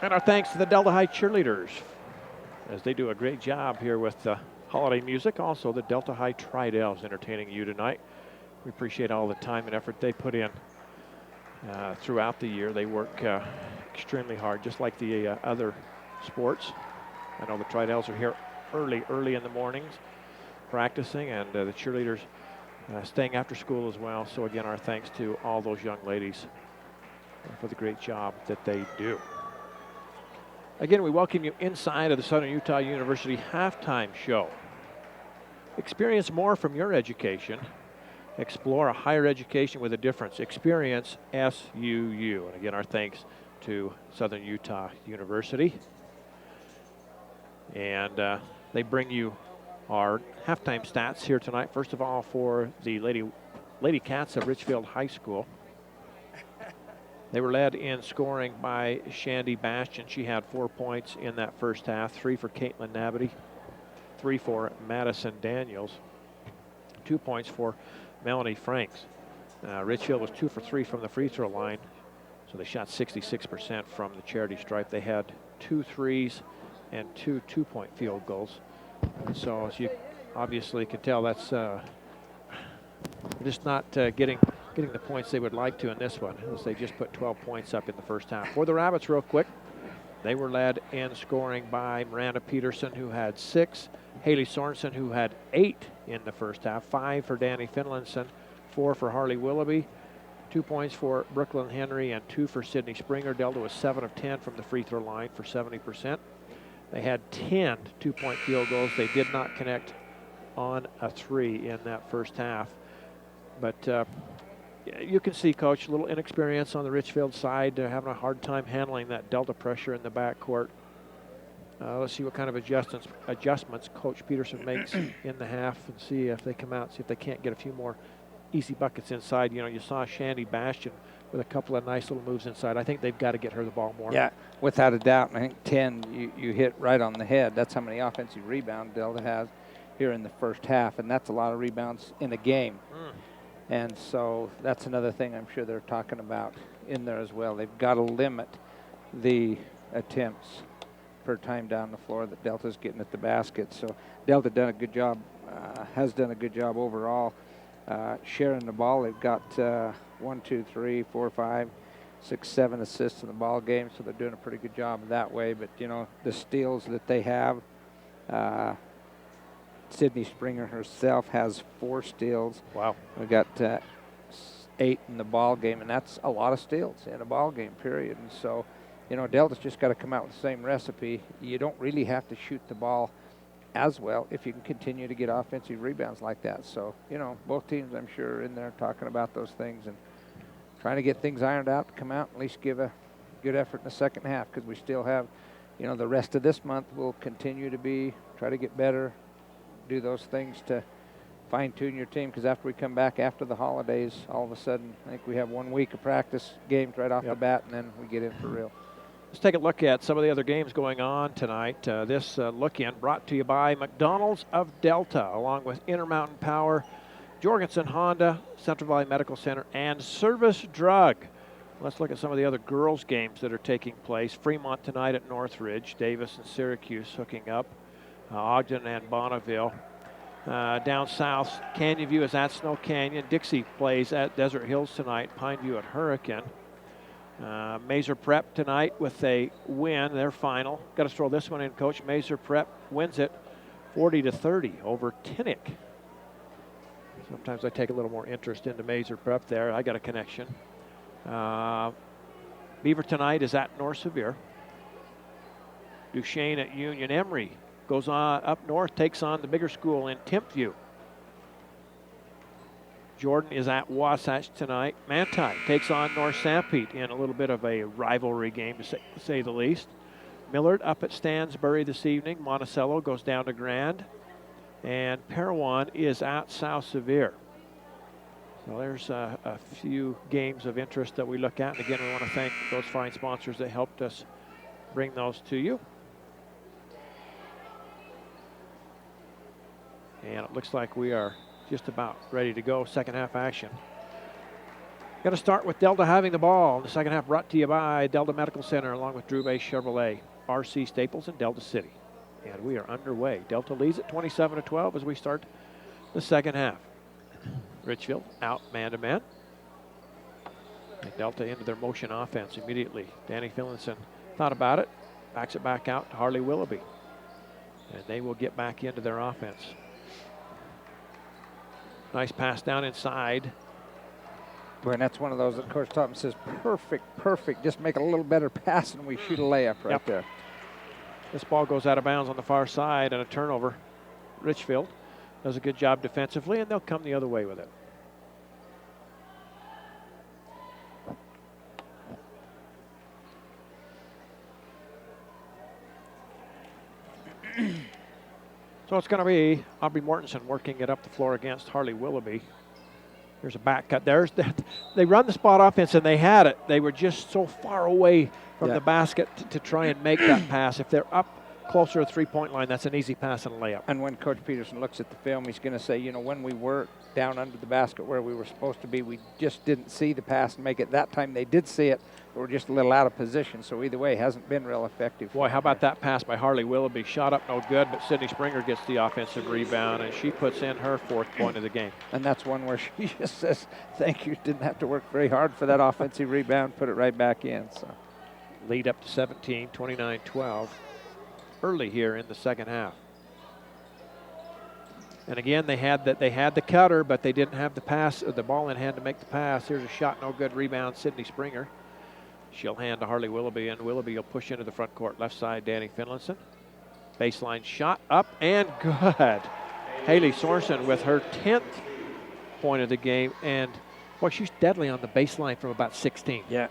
And our thanks to the Delta High cheerleaders as they do a great job here with the holiday music. Also, the Delta High Tridels entertaining you tonight. We appreciate all the time and effort they put in throughout the year. They work extremely hard, just like the other sports. I know the Tridels are here early in the mornings practicing, and the cheerleaders staying after school as well. So again, our thanks to all those young ladies for the great job that they do. Again, we welcome you inside of the Southern Utah University halftime show. Experience more from your education. Explore a higher education with a difference. Experience SUU. And again, our thanks to Southern Utah University. And they bring you our halftime stats here tonight. First of all, for the Lady Cats of Richfield High School. They were led in scoring by Shandy Bastian. She had 4 points in that first half. 3 for Caitlin Nabity, 3 for Madison Daniels, 2 points for Melanie Franks. Richfield was 2 for 3 from the free throw line, so they shot 66% from the charity stripe. They had 2 threes and 2 two-point field goals. So as you obviously can tell, that's just not getting the points they would like to in this one, as they just put 12 points up in the first half. For the Rabbits, real quick, they were led in scoring by Miranda Peterson, who had 6, Haley Sorensen, who had 8 in the first half, 5 for Danny Finlinson, 4 for Harley Willoughby, 2 points for Brooklyn Henry, and 2 for Sydney Springer. Delta was 7 of 10 from the free throw line for 70%. They had 10 two-point field goals. They did not connect on a 3 in that first half. But you can see, Coach, a little inexperience on the Richfield side. They're having a hard time handling that Delta pressure in the backcourt. Let's see what kind of adjustments Coach Peterson makes in the half, and see if they come out, see if they can't get a few more easy buckets inside. You know, you saw Shandy Bastian with a couple of nice little moves inside. I think they've got to get her the ball more.
Yeah, without a doubt. And I think 10, you hit right on the head. That's how many offensive rebounds Delta has here in the first half, and that's a lot of rebounds in a game. And so that's another thing I'm sure they're talking about in there as well. They've got to limit the attempts per time down the floor that Delta's getting at the basket. So Delta done a good job, has done a good job overall sharing the ball. They've got 1, 2, 3, 4, 5, 6, 7 assists in the ball game, so they're doing a pretty good job that way. But, you know, the steals that they have, Sydney Springer herself has 4 steals.
Wow.
We got 8 in the ball game, and that's a lot of steals in a ball game, period. And so, you know, Delta's just got to come out with the same recipe. You don't really have to shoot the ball as well if you can continue to get offensive rebounds like that. So, you know, both teams, I'm sure, are in there talking about those things and trying to get things ironed out to come out, at least give a good effort in the second half, because we still have, you know, the rest of this month will continue to try to get better, do those things to fine-tune your team, because after we come back after the holidays, all of a sudden, I think we have 1 week of practice games right off the bat, and then we get in for real.
Let's take a look at some of the other games going on tonight. This look-in brought to you by McDonald's of Delta, along with Intermountain Power, Jorgensen Honda, Central Valley Medical Center, and Service Drug. Let's look at some of the other girls' games that are taking place. Fremont tonight at Northridge, Davis and Syracuse hooking up, Ogden and Bonneville. Down south, Canyon View is at Snow Canyon. Dixie plays at Desert Hills tonight, Pine View at Hurricane. Mazer Prep tonight with a win, their final. Got to throw this one in, Coach. Mazer Prep wins it 40-30 over Tinnick. Sometimes I take a little more interest into Mazer Prep there. I got a connection. Beaver tonight is at North Sevier. Duchesne at Union. Emory goes on up north, takes on the bigger school in Timpview. Jordan is at Wasatch tonight. Manti takes on North Sanpete in a little bit of a rivalry game, to say the least. Millard up at Stansbury this evening. Monticello goes down to Grand. And Parowan is at South Sevier. So there's a few games of interest that we look at. And again, we want to thank those fine sponsors that helped us bring those to you. And it looks like we are just about ready to go. Second half action. Going to start with Delta having the ball. The second half brought to you by Delta Medical Center along with Drew Bay Chevrolet, RC Staples, and Delta City. And we are underway. Delta leads at 27-12 as we start the second half. Richfield out man-to-man. And Delta into their motion offense immediately. Danny Finlinson thought about it, backs it back out to Harley Willoughby. And they will get back into their offense. Nice pass down inside.
Boy, and that's one of those that Coach Topham says, perfect. Just make a little better pass and we shoot a layup right there.
This ball goes out of bounds on the far side and a turnover. Richfield does a good job defensively, and they'll come the other way with it. So it's going to be Aubrey Mortensen working it up the floor against Harley Willoughby. There's a back cut. There's that. They run the spot offense, and they had it. They were just so far away from the basket to try and make that pass. If they're up closer to the three-point line, that's an easy pass and a layup.
And when Coach Peterson looks at the film, he's going to say, you know, when we were down under the basket where we were supposed to be, we just didn't see the pass and make it. That time they did see it, but we're just a little out of position. So either way, it hasn't been real effective.
Boy, how about that pass by Harley Willoughby? Shot up no good, but Sydney Springer gets the offensive rebound, and she puts in her 4th point of the game.
And that's one where she just says, thank you, didn't have to work very hard for that offensive rebound, put it right back in. So
lead up to 17, 29-12. Early here in the second half. And again, they had the cutter, but they didn't have the pass or the ball in hand to make the pass. Here's a shot, no good. Rebound, Sydney Springer. She'll hand to Harley Willoughby, and Willoughby will push into the front court. Left side, Danny Finlinson. Baseline shot up and good. Haley Sorensen with her 10th point of the game, and boy, she's deadly on the baseline from about 16.
Yeah.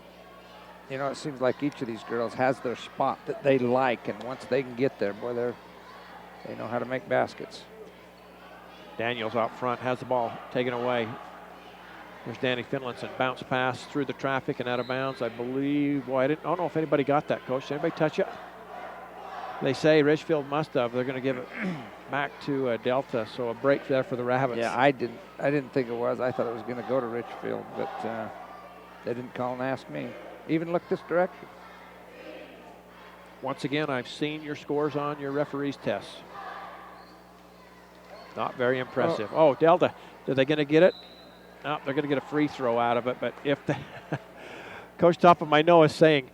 You know, it seems like each of these girls has their spot that they like, and once they can get there, boy, they know how to make baskets.
Daniels out front, has the ball taken away. There's Danny Finlinson, bounce pass through the traffic and out of bounds, I believe. Boy, I don't know if anybody got that, Coach. Did anybody touch it? They say Richfield must have. They're going to give it back to Delta, so a break there for the Rabbits.
Yeah, I didn't think it was. I thought it was going to go to Richfield, but they didn't call and ask me. Even look this direction.
Once again, I've seen your scores on your referee's tests. Not very impressive. Oh, Delta, are they going to get it? No, they're going to get a free throw out of it. But if the Coach Topham, I know, is saying,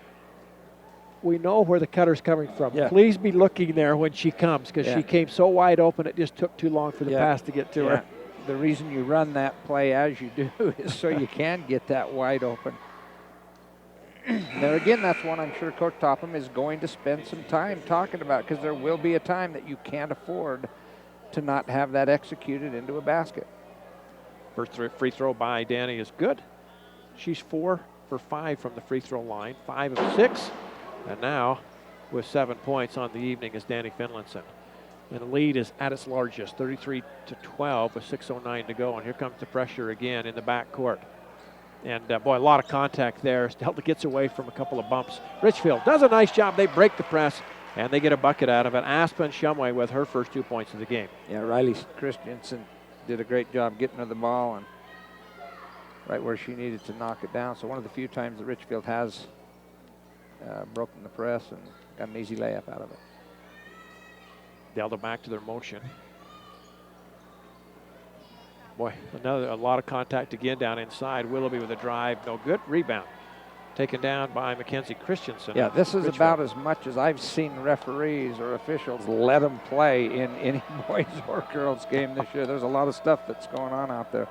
we know where the cutter's coming from. Yeah. Please be looking there when she comes, because she came so wide open, it just took too long for the pass to get to her.
The reason you run that play as you do is so you can get that wide open. There again, that's one I'm sure Coach Topham is going to spend some time talking about, because there will be a time that you can't afford to not have that executed into a basket.
First free throw by Danny is good. She's 4 for 5 from the free throw line, 5 of 6. And now with 7 points on the evening is Danny Finlinson. And the lead is at its largest, 33-12 with 6:09 to go. And here comes the pressure again in the backcourt. And boy, a lot of contact there. Delta gets away from a couple of bumps. Richfield does a nice job. They break the press, and they get a bucket out of it. Aspen Shumway with her first 2 points of the game.
Yeah, Riley Christensen did a great job getting her the ball and right where she needed to knock it down. So one of the few times that Richfield has broken the press and got an easy layup out of it.
Delta back to their motion. Boy, a lot of contact again down inside. Willoughby with a drive, no good. Rebound taken down by Mackenzie Christensen.
Yeah, this is about as much as I've seen referees or officials let them play in any boys or girls game this year. There's a lot of stuff that's going on out there.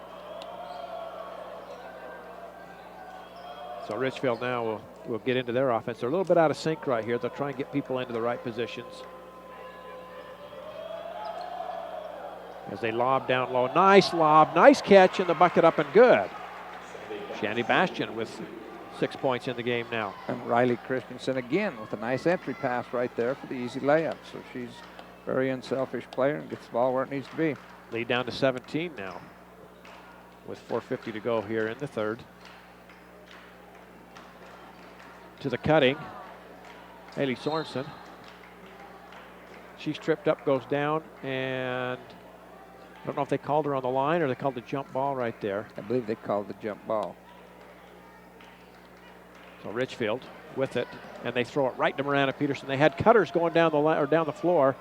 So Richfield now will get into their offense. They're a little bit out of sync right here. They'll try and get people into the right positions. As they lob down low. Nice lob, nice catch, and the bucket up and good. Shandy Bastian with 6 points in the game now.
And Riley Christensen again with a nice entry pass right there for the easy layup. So she's a very unselfish player and gets the ball where it needs to be.
Lead down to 17 now with 4:50 to go here in the third. To the cutting, Haley Sorensen. She's tripped up, goes down, and I don't know if they called her on the line or they called the jump ball right there.
I believe they called the jump ball.
So Richfield with it, and they throw it right to Miranda Peterson. They had cutters going down the floor.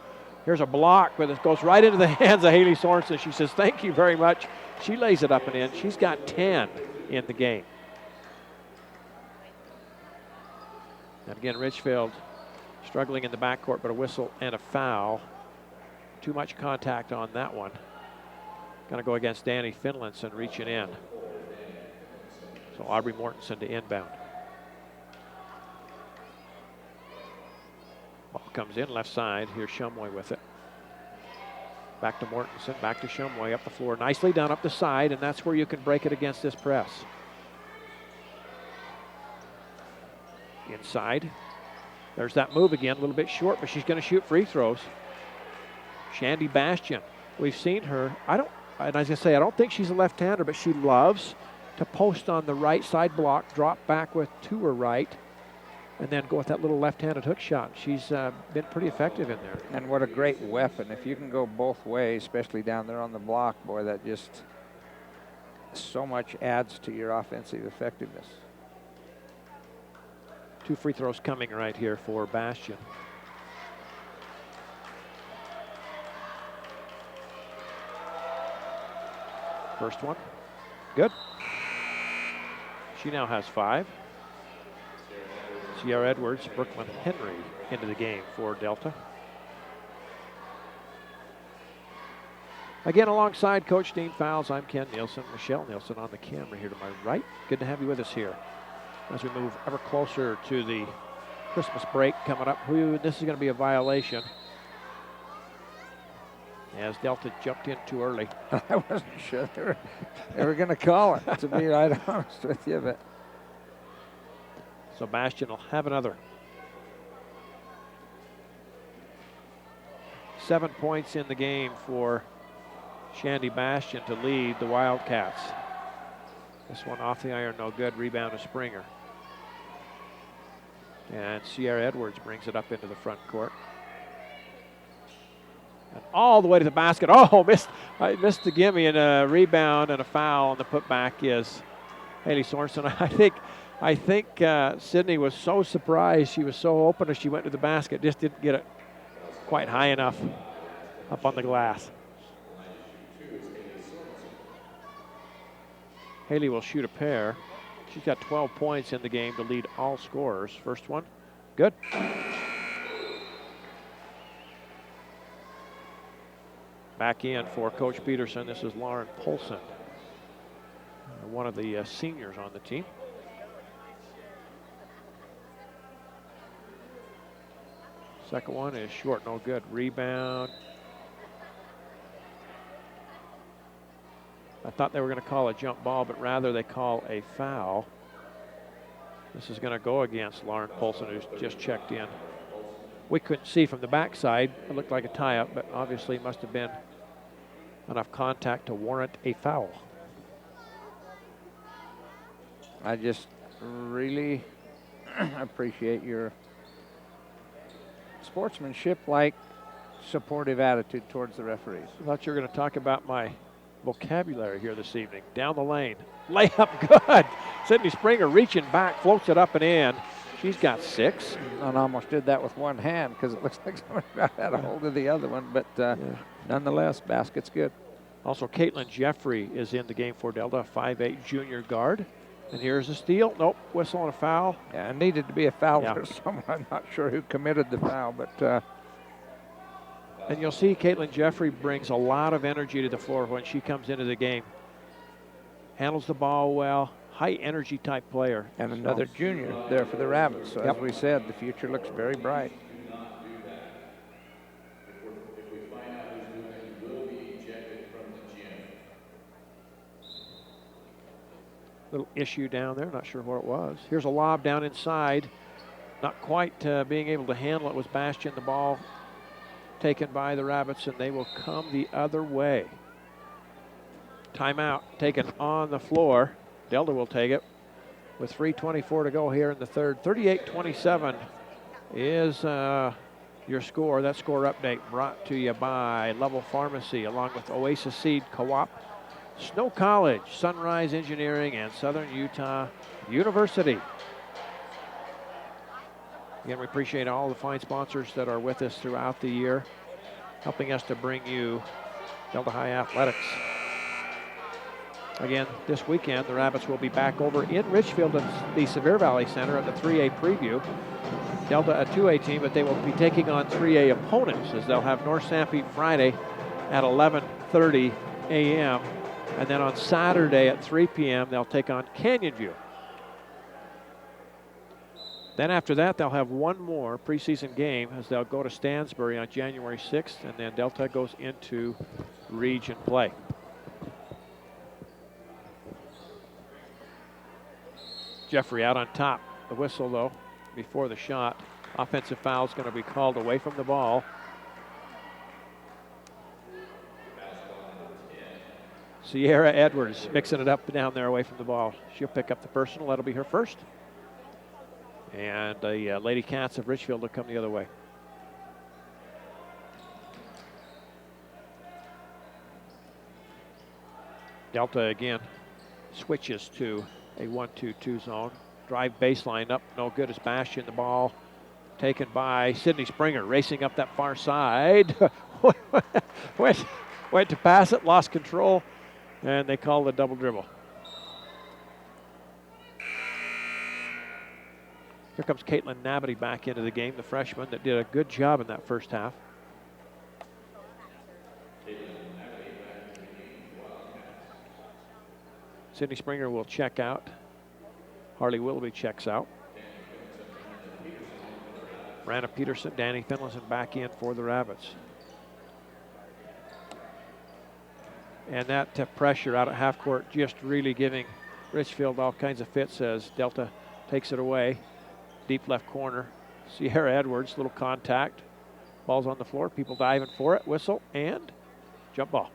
Here's a block, but it goes right into the hands of Haley Sorensen. She says, thank you very much. She lays it up and in. She's got 10 in the game. And again, Richfield struggling in the backcourt, but a whistle and a foul. Too much contact on that one. Going to go against Danny Finlinson reaching in. So Aubrey Mortensen to inbound. Ball comes in left side. Here's Shumway with it. Back to Mortensen, back to Shumway up the floor. Nicely done up the side, and that's where you can break it against this press. Inside. There's that move again, a little bit short, but she's going to shoot free throws. Shandy Bastian. We've seen her. And as I say, I don't think she's a left-hander, but she loves to post on the right side block, drop back to her right, and then go with that little left-handed hook shot. She's been pretty effective in there.
And what a great weapon. If you can go both ways, especially down there on the block, boy, that just so much adds to your offensive effectiveness.
2 free throws coming right here for Bastian. First one, good. She now has 5. Sierra Edwards, Brooklyn Henry into the game for Delta. Again, alongside Coach Dean Fowles, I'm Ken Nielsen. Michelle Nielsen on the camera here to my right. Good to have you with us here as we move ever closer to the Christmas break coming up. This is going to be a violation, as Delta jumped in too early.
I wasn't sure they were going to call it, to be right honest with you. But
so Bastian will have another. 7 points in the game for Shandy Bastian to lead the Wildcats. This one off the iron, no good. Rebound to Springer. And Sierra Edwards brings it up into the front court. And all the way to the basket. Oh, I missed the gimme, and a rebound and a foul, and the putback is Haley Sorensen. I think Sydney was so surprised. She was so open as she went to the basket, just didn't get it quite high enough up on the glass. Haley will shoot a pair. She's got 12 points in the game to lead all scorers. First one, good. Back in for Coach Peterson. This is Lauren Polson, one of the seniors on the team. Second one is short, no good. Rebound. I thought they were going to call a jump ball, but rather they call a foul. This is going to go against Lauren Polson, who's just checked in. We couldn't see from the backside. It looked like a tie-up, but obviously must have been enough contact to warrant a foul.
I just really appreciate your sportsmanship-like supportive attitude towards the referees.
I thought you were going to talk about my vocabulary here this evening. Down the lane, layup good. Sydney Springer reaching back, floats it up and in. She's got 6.
And almost did that with one hand because it looks like somebody had a hold of the other one, but nonetheless, basket's good.
Also, Caitlin Jeffrey is in the game for Delta, 5'8" junior guard. And here's a steal. Nope, whistle and a foul.
Yeah, it needed to be a foul for someone. I'm not sure who committed the foul, but
and you'll see Caitlin Jeffrey brings a lot of energy to the floor when she comes into the game. Handles the ball well, high energy type player.
And another junior there for the Rabbits. So as we said, the future looks very bright.
If we find out who's doing it, you will be ejected from the gym.
Little issue down there, not sure what it was. Here's a lob down inside. Not quite being able to handle it was Bastian. The ball taken by the Rabbits, and they will come the other way. Timeout taken on the floor. Delta will take it with 3:24 to go here in the third. 38-27 is your score. That score update brought to you by Level Pharmacy, along with Oasis Seed Co-op, Snow College, Sunrise Engineering, and Southern Utah University. Again, we appreciate all the fine sponsors that are with us throughout the year, helping us to bring you Delta High Athletics. Again, this weekend, the Rabbits will be back over in Richfield at the Sevier Valley Center at the 3A preview. Delta a 2A team, but they will be taking on 3A opponents as they'll have North Sanpete Friday at 11:30 a.m. And then on Saturday at 3 p.m., they'll take on Canyon View. Then after that, they'll have one more preseason game as they'll go to Stansbury on January 6th, and then Delta goes into region play. Jeffrey out on top. The whistle, though, before the shot. Offensive foul is going to be called away from the ball. Sierra Edwards mixing it up down there away from the ball. She'll pick up the personal. That'll be her first. And the Lady Cats of Richfield will come the other way. Delta again switches to a 1-2-2 zone. Drive baseline up, no good as Bastion. The ball taken by Sydney Springer, racing up that far side. went to pass it, lost control, and they called a double dribble. Here comes Caitlin Nabity back into the game, the freshman that did a good job in that first half. Sydney Springer will check out. Harley Willoughby checks out. Rana Peterson, Danny Finlayson back in for the Rabbits. And that pressure out at half court just really giving Richfield all kinds of fits as Delta takes it away. Deep left corner. Sierra Edwards, little contact. Ball's on the floor, people diving for it. Whistle and jump ball.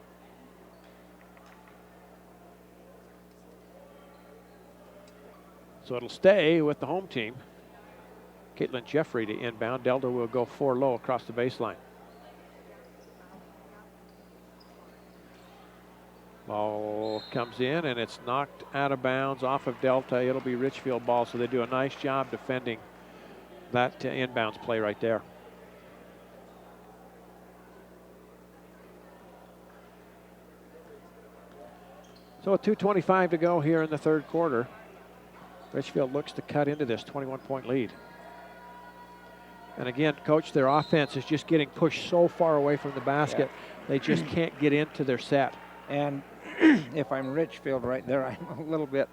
So it'll stay with the home team. Caitlin Jeffrey to inbound. Delta will go 4 low across the baseline. Ball comes in and it's knocked out of bounds off of Delta. It'll be Richfield ball, so they do a nice job defending that inbounds play right there. So with 2:25 to go here in the third quarter, Richfield looks to cut into this 21-point lead. And again, Coach, their offense is just getting pushed so far away from the basket, they just can't get into their set.
And if I'm Richfield right there, I'm a little bit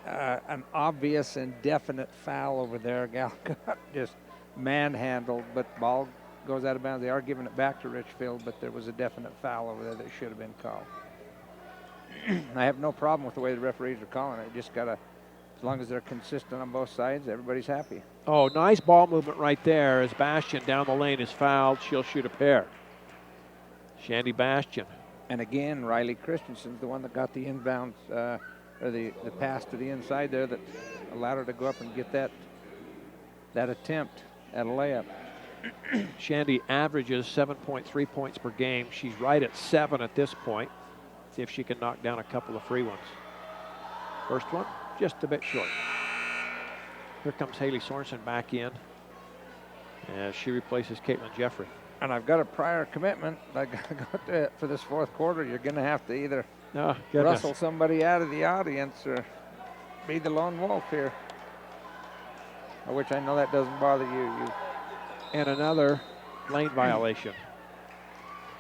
an obvious and definite foul over there. Gal got just manhandled, but ball goes out of bounds. They are giving it back to Richfield, but there was a definite foul over there that should have been called. I have no problem with the way the referees are calling it. Just gotta, as long as they're consistent on both sides, everybody's happy.
Oh, nice ball movement right there as Bastion down the lane is fouled. She'll shoot a pair. Shandy Bastion.
And again, Riley Christensen's the one that got the inbounds, or the pass to the inside there that allowed her to go up and get that attempt at a layup.
Shandy averages 7.3 points per game. She's right at 7 at this point. See if she can knock down a couple of free ones. First one, just a bit short. Here comes Haley Sorensen back in as she replaces Caitlin Jeffrey.
And I've got a prior commitment. I got to, for this fourth quarter, you're going to have to either rustle somebody out of the audience or be the lone wolf here. Which I know that doesn't bother you.
And another lane violation.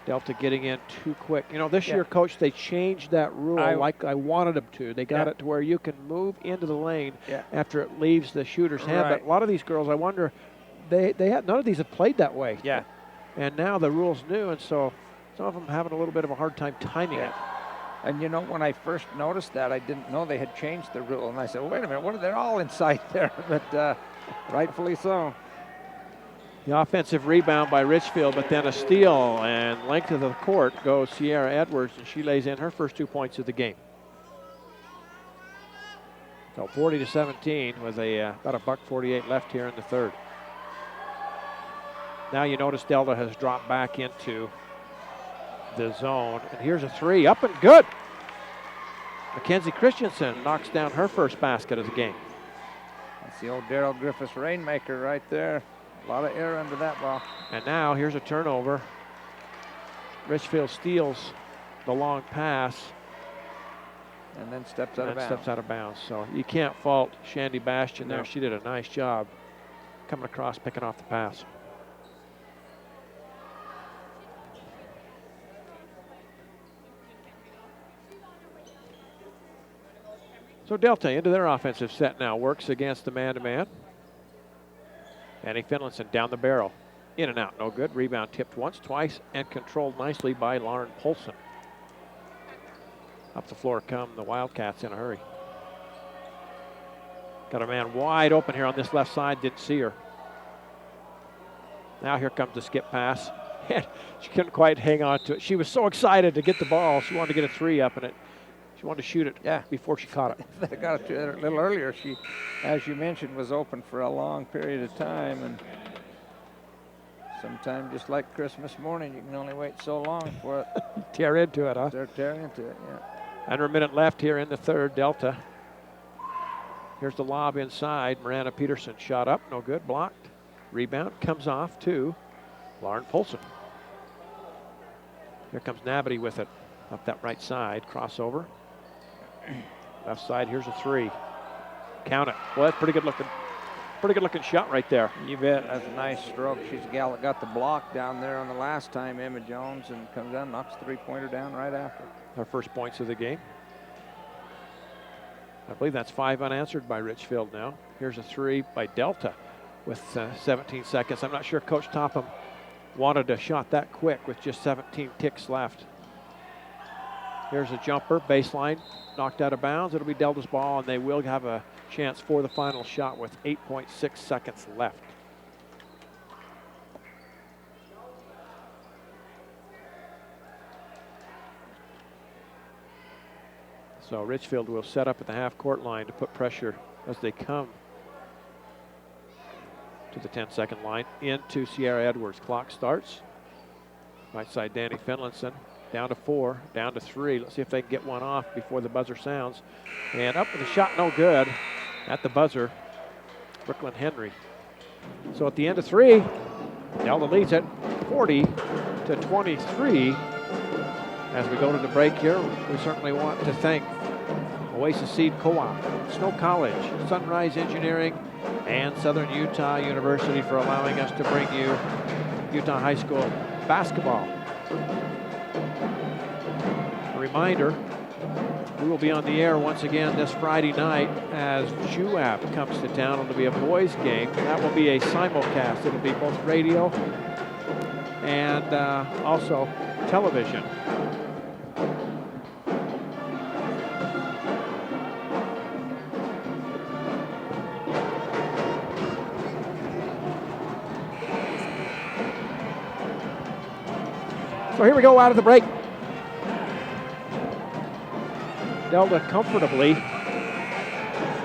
Delta getting in too quick. You know, this year, Coach, they changed that rule like I wanted them to. They got it to where you can move into the lane after it leaves the shooter's hand. But a lot of these girls, I wonder, they had none of these have played that way.
Yeah.
And now the rule's new, and so some of them having a little bit of a hard time timing it.
And you know, when I first noticed that, I didn't know they had changed the rule. And I said, well, wait a minute, they're all inside there. But rightfully so.
The offensive rebound by Richfield, but then a steal, and length of the court goes Sierra Edwards, and she lays in her first 2 points of the game. So 40-17 with about a $1:48 left here in the third. Now you notice Delta has dropped back into the zone, and here's a three, up and good. Mackenzie Christensen knocks down her first basket of the game.
It's the old Darrell Griffiths Rainmaker right there. A lot of air under that ball.
And now here's a turnover. Richfield steals the long pass.
And then steps out of bounds.
Steps out of bounds. So you can't fault Shandy Bastian there.
No.
She did a nice job coming across, picking off the pass. So Delta into their offensive set now. Works against the man-to-man. Annie Finlinson down the barrel. In and out, no good. Rebound tipped once, twice, and controlled nicely by Lauren Polson. Up the floor come the Wildcats in a hurry. Got a man wide open here on this left side, didn't see her. Now here comes the skip pass. And she couldn't quite hang on to it. She was so excited to get the ball. She wanted to get a three up, and she wanted to shoot it before she caught it.
They got it a little earlier. She, as you mentioned, was open for a long period of time. And sometime, just like Christmas morning, you can only wait so long for it.
Tear into it, huh?
Tear into it, yeah.
Under a minute left here in the third, Delta. Here's the lob inside. Miranda Peterson shot up, no good, blocked. Rebound comes off to Lauren Polson. Here comes Nabity with it up that right side, crossover. Left side, here's a three. Count it. Well, that's pretty good looking shot right there.
You bet. That's a nice stroke. She's got the block down there on the last time, Emma Jones, and comes down, knocks the three-pointer down right after.
Her first points of the game. I believe that's 5 unanswered by Richfield now. Here's a three by Delta with 17 seconds. I'm not sure Coach Topham wanted a shot that quick with just 17 ticks left. Here's a jumper, baseline, knocked out of bounds. It'll be Delta's ball, and they will have a chance for the final shot with 8.6 seconds left. So Richfield will set up at the half-court line to put pressure as they come to the 10-second line into Sierra Edwards. Clock starts. Right side, Danny Finlinson. Down to 4, down to 3. Let's see if they can get one off before the buzzer sounds. And up with a shot, no good. At the buzzer, Brooklyn Henry. So at the end of 3, Delta leads it 40-23. As we go to the break here, we certainly want to thank Oasis Seed Co-op, Snow College, Sunrise Engineering, and Southern Utah University for allowing us to bring you Utah High School basketball. A reminder, we will be on the air once again this Friday night as JUAB comes to town. It'll be a boys game. That will be a simulcast. It'll be both radio and also television. So here we go out of the break. Delta comfortably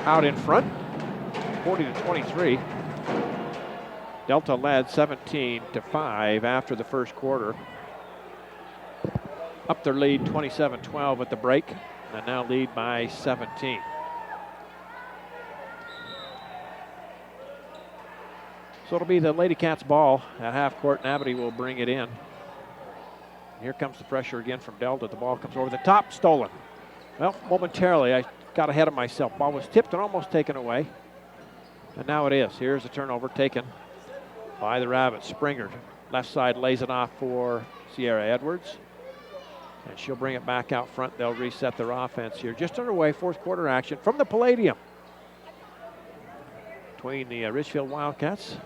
out in front, 40-23. Delta led 17-5 after the first quarter. Up their lead 27-12 at the break, and now lead by 17. So it'll be the Lady Cats ball at half court. Nabity will bring it in. Here comes the pressure again from Delta. The ball comes over the top, stolen. Well, momentarily I got ahead of myself. Ball was tipped and almost taken away. And now it is. Here's a turnover taken by the Rabbits. Springer, left side, lays it off for Sierra Edwards. And she'll bring it back out front. They'll reset their offense here. Just underway, fourth quarter action from the Palladium between the Richfield Wildcats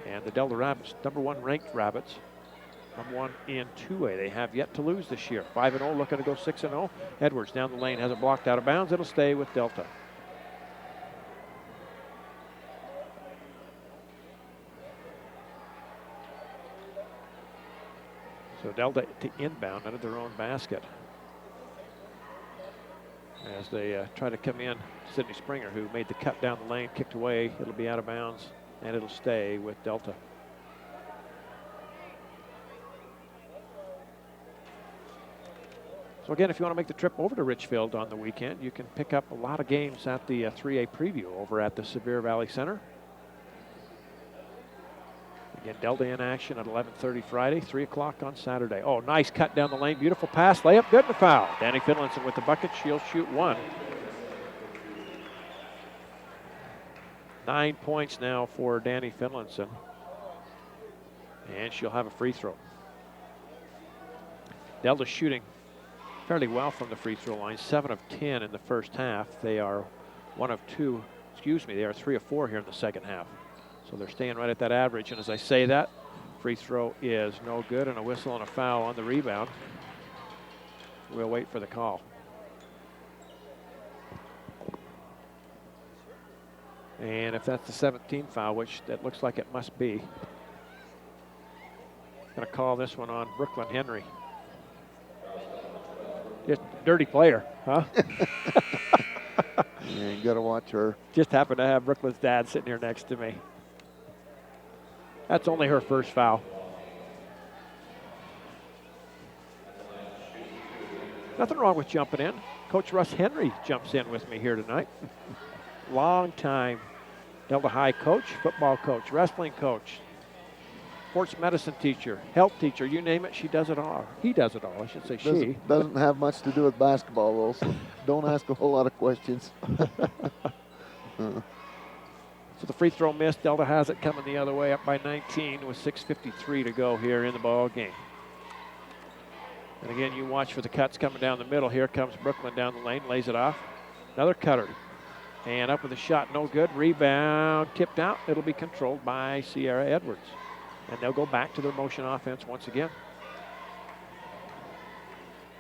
and the Delta Rabbits, #1 ranked Rabbits. #1 in 2A. They have yet to lose this year. 5-0, looking to go 6-0. Edwards down the lane, has it blocked out of bounds. It'll stay with Delta. So Delta to inbound out of their own basket. As they try to come in, Sydney Springer, who made the cut down the lane, kicked away. It'll be out of bounds, and it'll stay with Delta. So again, if you want to make the trip over to Richfield on the weekend, you can pick up a lot of games at the 3A preview over at the Sevier Valley Center. Again, Delta in action at 11:30 Friday, 3 o'clock on Saturday. Oh, nice cut down the lane. Beautiful pass. Layup, good, and a foul. Danny Finlinson with the bucket. She'll shoot one. 9 points now for Danny Finlinson. And she'll have a free throw. Delta shooting fairly well from the free throw line. 7 of 10 in the first half. They are 3 of 4 here in the second half. So they're staying right at that average. And as I say that, free throw is no good, and a whistle and a foul on the rebound. We'll wait for the call. And if that's the 17th foul, which that looks like it must be, going to call this one on Brooklyn Henry. Just a dirty player, huh?
Yeah, you got to watch her.
Just happened to have Brooklyn's dad sitting here next to me. That's only her first foul. Nothing wrong with jumping in. Coach Russ Henry jumps in with me here tonight. Long time Delta High coach, football coach, wrestling coach, sports medicine teacher, health teacher, you name it, she does it all. He does it all, I should say she.
Doesn't have much to do with basketball, though, so don't ask a whole lot of questions.
So the free throw missed. Delta has it coming the other way, up by 19 with 6:53 to go here in the ball game. And again, you watch for the cuts coming down the middle. Here comes Brooklyn down the lane, lays it off. Another cutter. And up with a shot, no good. Rebound, tipped out. It'll be controlled by Sierra Edwards. And they'll go back to their motion offense once again.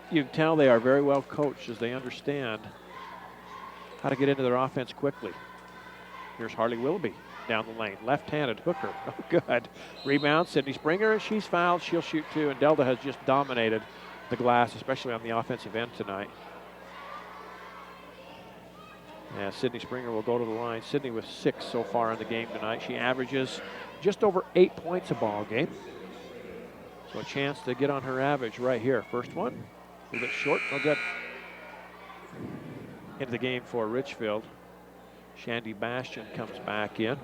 You can tell they are very well coached as they understand how to get into their offense quickly. Here's Harley Willoughby down the lane. Left-handed hooker. Oh, good. Rebound, Sydney Springer. She's fouled. She'll shoot two. And Delta has just dominated the glass, especially on the offensive end tonight. Yeah, Sydney Springer will go to the line. Sydney with 6 so far in the game tonight. She averages just over 8 points a ball game. So a chance to get on her average right here. First one, a little bit short, no good. Into the game for Richfield. Shandy Bastian comes back in,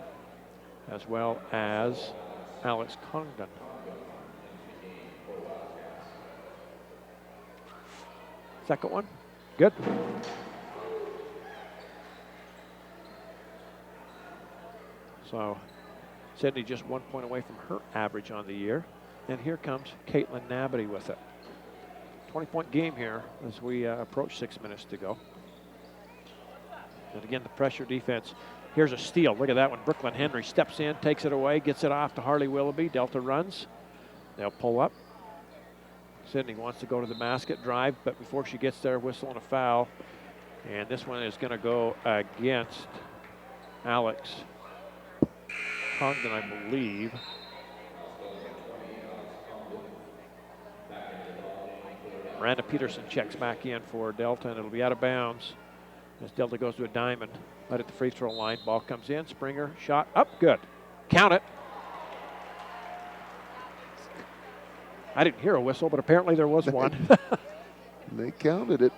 as well as Alex Congdon. Second one, good. So Sydney just 1 point away from her average on the year. And here comes Caitlin Nabity with it. 20-point game here as we approach 6 minutes to go. And again, the pressure defense. Here's a steal. Look at that one. Brooklyn Henry steps in, takes it away, gets it off to Harley Willoughby. Delta runs. They'll pull up. Sydney wants to go to the basket, drive, but before she gets there, whistle and a foul. And this one is going to go against Alex Congdon, I believe. Miranda Peterson checks back in for Delta, and it'll be out of bounds as Delta goes to a diamond right at the free throw line. Ball comes in. Springer shot up, good. Count it. I didn't hear a whistle, but apparently there was one.
They counted it.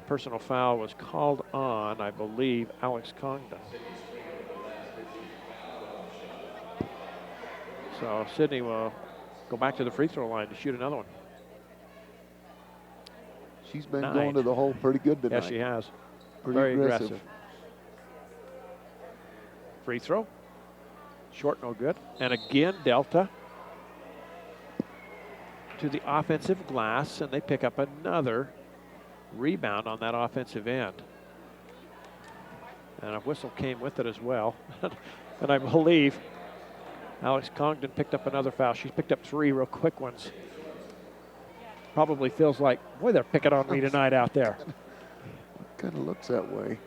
Personal foul was called on, I believe, Alex Congdon. So Sydney will go back to the free throw line to shoot another one.
She's been going to the hole pretty good tonight.
Yes, she has.
Pretty
Very aggressive. Free throw. Short, no good. And again, Delta to the offensive glass, and they pick up another rebound on that offensive end. And a whistle came with it as well. And I believe Alex Congdon picked up another foul. She's picked up 3 real quick ones. Probably feels like, boy, they're picking on me tonight out there.
Kind of looks that way.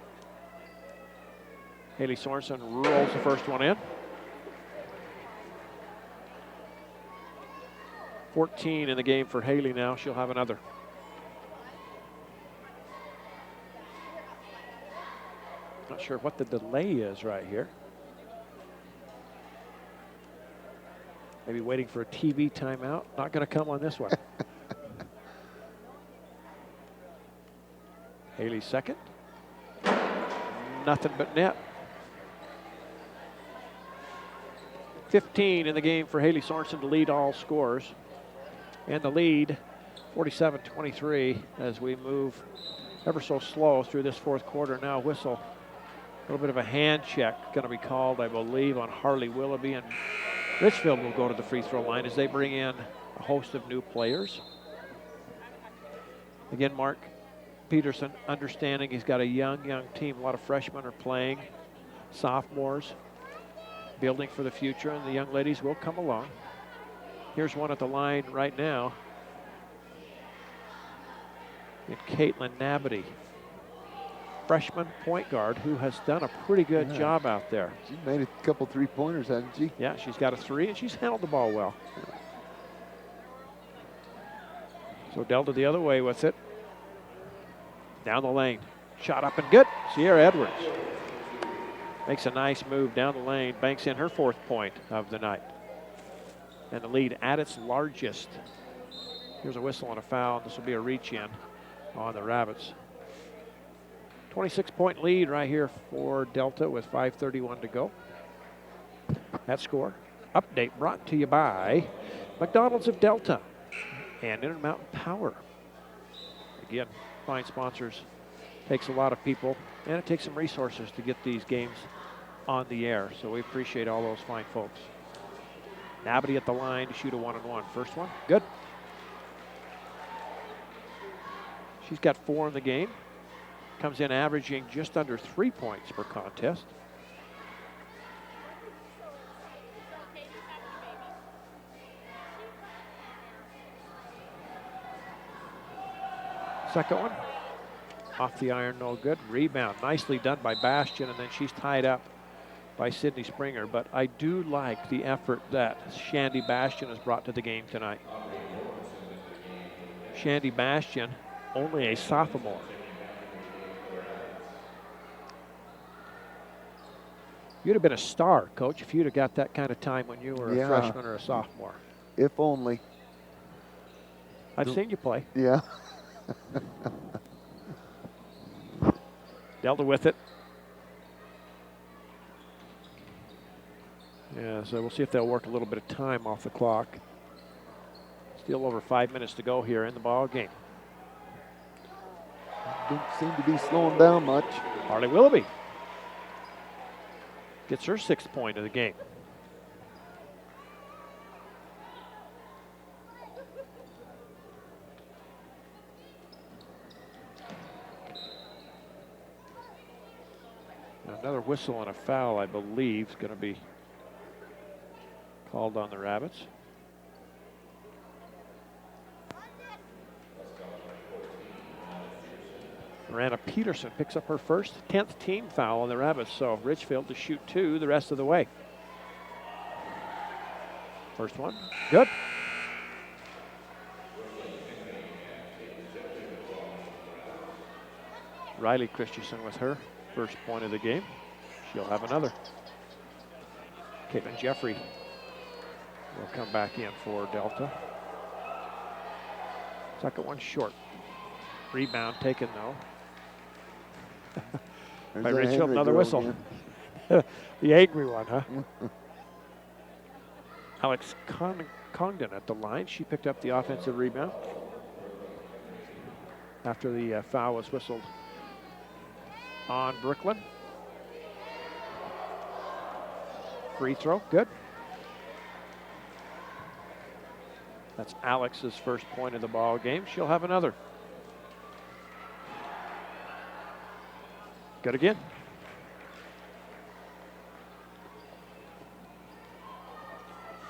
Haley Sorensen rolls the first one in. 14 in the game for Haley now. She'll have another. Not sure what the delay is right here. Maybe waiting for a TV timeout. Not going to come on this one. Haley's second. Nothing but net. 15 in the game for Haley Sorensen to lead all scores. And the lead, 47-23, as we move ever so slow through this fourth quarter. Now whistle. A little bit of a hand check going to be called, I believe, on Harley Willoughby. And Richfield will go to the free throw line as they bring in a host of new players. Again, Mark Peterson, understanding he's got a young team. A lot of freshmen are playing, sophomores, building for the future, and the young ladies will come along. Here's one at the line right now. And Caitlin Nabity, freshman point guard who has done a pretty good job out there.
She made a couple three-pointers, hasn't she?
Yeah, she's got a three, and she's handled the ball well. So Delta the other way with it. Down the lane. Shot up and good. Sierra Edwards makes a nice move down the lane. Banks in her fourth point of the night. And the lead at its largest. Here's a whistle and a foul. This will be a reach in on the Rabbits. 26-point lead right here for Delta with 5:31 to go. That score update brought to you by McDonald's of Delta and Intermountain Power. Again, fine sponsors. Takes a lot of people, and it takes some resources to get these games on the air. So we appreciate all those fine folks. Nabity at the line to shoot a 1-on-1. First one, good. She's got 4 in the game. Comes in averaging just under 3 points per contest. Second one, off the iron, no good. Rebound, nicely done by Bastian, and then she's tied up by Sydney Springer. But I do like the effort that Shandy Bastian has brought to the game tonight. Shandy Bastian, only a sophomore. You'd have been a star, Coach, if you'd have got that kind of time when you were a freshman or a sophomore.
If only.
I've seen you play.
Yeah.
Delta with it. Yeah, so we'll see if they'll work a little bit of time off the clock. Still over 5 minutes to go here in the ball game.
Don't seem to be slowing down much.
Harley Willoughby gets her 6th point of the game. Another whistle and a foul, I believe, is going to be called on the Rabbits. Miranda Peterson picks up her first 10th team foul on the Rabbits, so Richfield to shoot 2 the rest of the way. First one, good. Riley Christensen with her first point of the game. She'll have another. Caitlin Jeffrey will come back in for Delta. Second one short. Rebound taken though. By Richfield, another whistle. The angry one, huh? Alex Congdon at the line. She picked up the offensive rebound after the foul was whistled on Brooklyn. Free throw, good. That's Alex's first point of the ball game. She'll have another. Good again.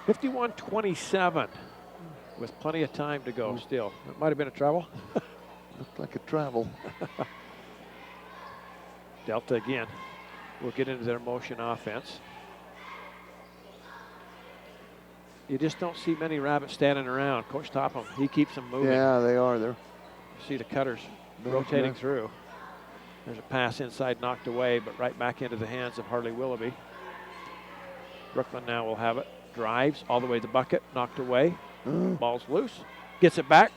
(51-27) with plenty of time to go still. It might have been a travel.
Looked like a travel.
Delta again will get into their motion offense. You just don't see many Rabbits standing around. Coach Topham, he keeps them moving.
Yeah, they are. They're
See the cutters rotating through. There's a pass inside knocked away, but right back into the hands of Harley Willoughby. Brooklyn now will have it. drives all the way to the bucket, knocked away. Ball's loose, gets it back.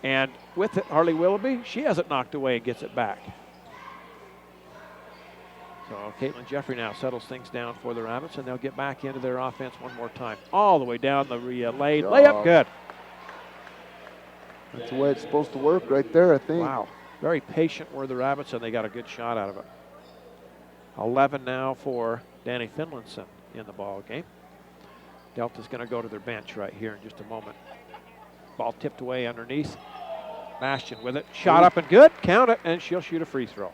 And with it, Harley Willoughby, she has it knocked away and gets it back. So Caitlin Jeffrey now settles things down for the Rabbits, and they'll get back into their offense one more time. All the way down the lane. Layup, good.
That's the way it's supposed to work right there, I think.
Wow. Very patient were the Rabbits, and they got a good shot out of it. 11 now for Danny Finlinson in the ball game. Delta's going to go to their bench right here in just a moment. Ball tipped away underneath. Bastion with it. Shot up and good. Count it, and she'll shoot a free throw.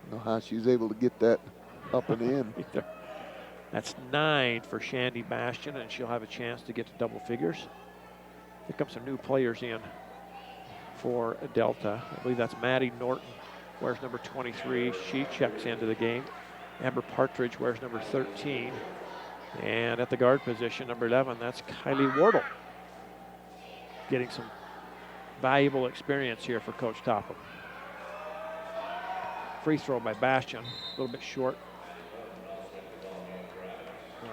I don't know how she's able to get that up and in.
That's 9 for Shandy Bastion, and she'll have a chance to get to double figures. Pick up some new players in for Delta. I believe that's Maddie Norton, wears number 23. She checks into the game. Amber Partridge wears number 13. And at the guard position, number 11, that's Kylie Wardle. Getting some valuable experience here for Coach Topham. Free throw by Bastion, a little bit short.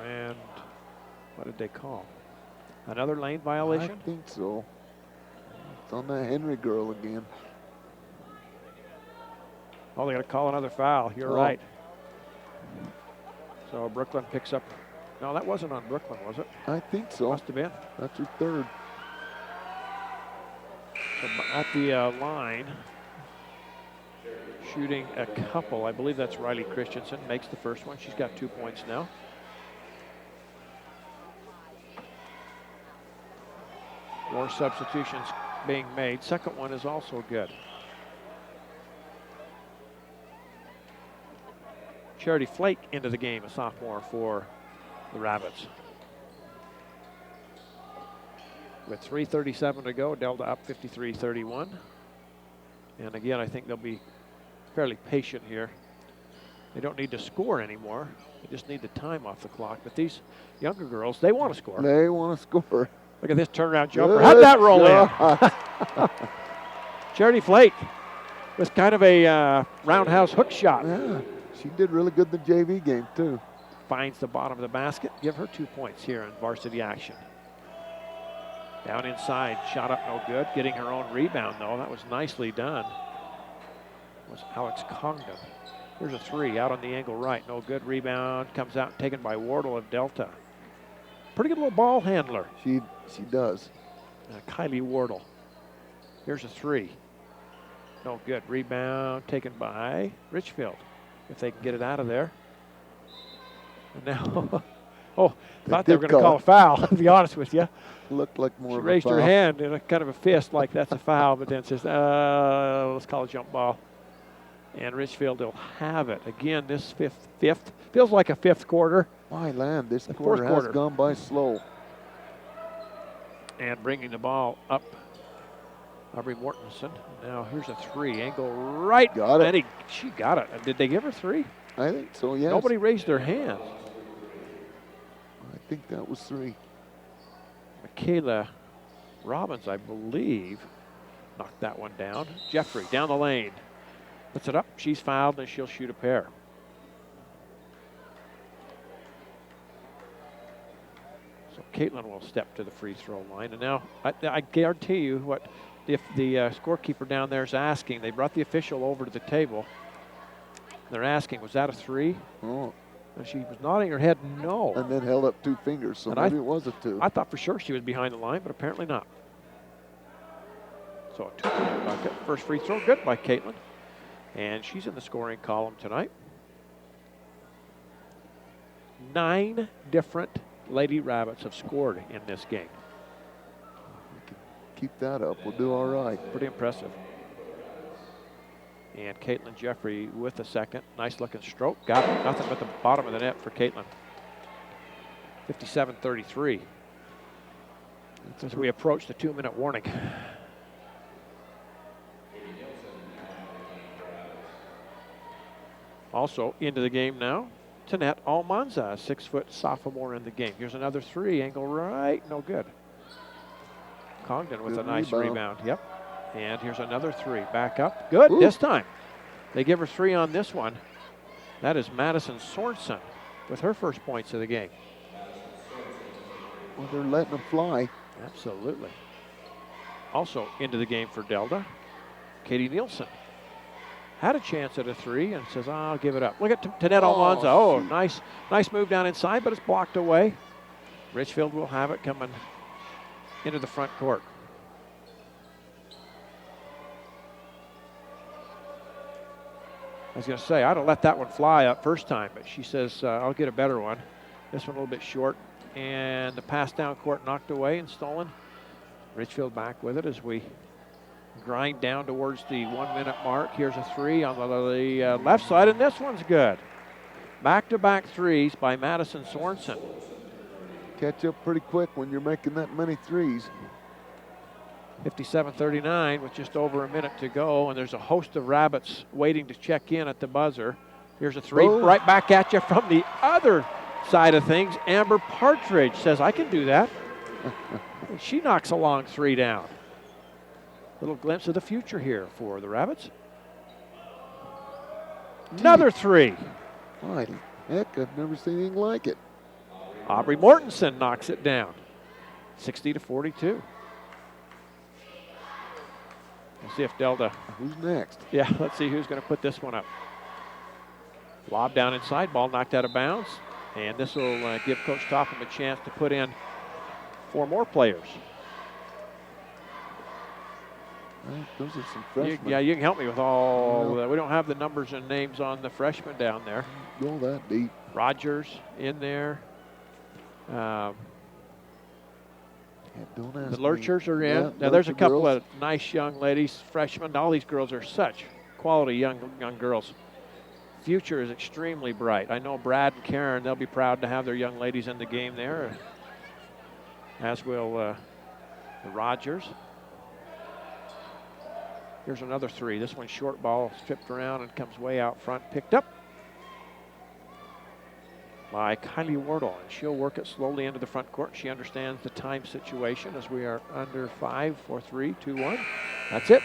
And what did they call? Another lane violation?
I think so. It's on that Henry girl again.
Oh, they got to call another foul. You're right. So Brooklyn picks up. No, that wasn't on Brooklyn, was it?
I think so.
Must have been.
That's her third.
So at the line, shooting a couple. I believe that's Riley Christensen. Makes the first one. She's got 2 points now. More substitutions being made. Second one is also good. Charity Flake into the game, a sophomore for the Rabbits. With 3:37 to go, Delta up 53-31. And again, I think they'll be fairly patient here. They don't need to score anymore. They just need the time off the clock. But these younger girls, they want to score.
They want to score.
Look at this turnaround jumper. How'd that roll in? Charity Flake with kind of a roundhouse hook shot.
Yeah, she did really good in the JV game, too.
Finds the bottom of the basket. Give her 2 points here in varsity action. Down inside, shot up no good. Getting her own rebound, though. That was nicely done. Was Alex Congdon. Here's a three out on the angle right. No good. Rebound comes out taken by Wardle of Delta. Pretty good little ball handler.
She does.
Kylie Wardle. Here's a three. No good. Rebound taken by Richfield. If they can get it out of there. And now, thought they were going to call a foul, to be honest with you.
Looked like more
she
of a
raised
foul.
her hand in a kind of a fist like that's a foul, but then says, let's call a jump ball. And Richfield will have it. Again, this fifth, feels like a fifth quarter.
My land, this
The
quarter
fourth
has
quarter.
gone by slow.
And bringing the ball up, Aubrey Mortensen. Now here's a three, angle right.
Got it.
And she got it. Did they give her three?
I think so, yes.
Nobody raised their hand.
I think that was three.
Michaela Robbins, I believe, knocked that one down. Jeffrey down the lane. Puts it up. She's fouled and she'll shoot a pair. So Caitlin will step to the free throw line. And now I guarantee you what if the scorekeeper down there is asking. They brought the official over to the table. They're asking, was that a three?
Oh.
And she was nodding her head no.
And then held up 2 fingers, so
And
maybe it was a two.
I thought for sure she was behind the line, but apparently not. So a 2-point bucket. First free throw, good by Caitlin. And she's in the scoring column tonight. 9 different Lady Rabbits have scored in this game.
Keep that up, we'll do all right.
Pretty impressive. And Caitlin Jeffrey with a second. Nice looking stroke. Got it. Nothing but the bottom of the net for Caitlin. 57-33. As we approach the 2-minute warning. Also into the game now, Tanette Almanza, a 6-foot sophomore in the game. Here's another three, angle right, no good. Congdon with
Good
a nice
rebound.
rebound. Yep. And here's another three, back up, good.
Ooh.
This time. They give her three on this one. That is Madison Sorensen with her first points of the game.
Well, they're letting them fly.
Absolutely. Also into the game for Delta, Katie Nielsen. Had a chance at a three and says, I'll give it up. Look at Tanette Alonzo. Oh, nice move down inside, but it's blocked away. Richfield will have it coming into the front court. I was going to say, I'd have let that one fly up first time, but she says, I'll get a better one. This one a little bit short, and the pass down court knocked away and stolen. Richfield back with it as we grind down towards the 1 minute mark. Here's a three on the left side, and this one's good. Back-to-back threes by Madison Sorensen.
Catch up pretty quick when you're making that many threes.
57-39 with just over a minute to go, and there's a host of Rabbits waiting to check in at the buzzer. Here's a three right back at you from the other side of things. Amber Partridge says, I can do that. She knocks a long three down. Little glimpse of the future here for the Rabbits. Another three.
My heck, I've never seen anything like it.
Aubrey Mortensen knocks it down. 60-42. We'll see if Delta.
Who's next?
Yeah, let's see who's going to put this one up. Lob down inside, ball knocked out of bounds. And this will give Coach Topham a chance to put in 4 more players.
Those are some freshmen.
Yeah, you can help me with all that. We don't have the numbers and names on the freshmen down there.
Go that deep.
Rogers in there.
Don't ask
The Lurchers are in.
Yeah,
Now there's a
Lurcher
couple
girls.
of nice young ladies, freshmen. All these girls are such quality young girls. Future is extremely bright. I know Brad and Karen, they'll be proud to have their young ladies in the game there, as will the Rogers. Here's another three. This one short ball, stripped around and comes way out front. Picked up by Kylie Wardle, and she'll work it slowly into the front court. She understands the time situation as we are under 5, 4, 3, 2, 1. That's it.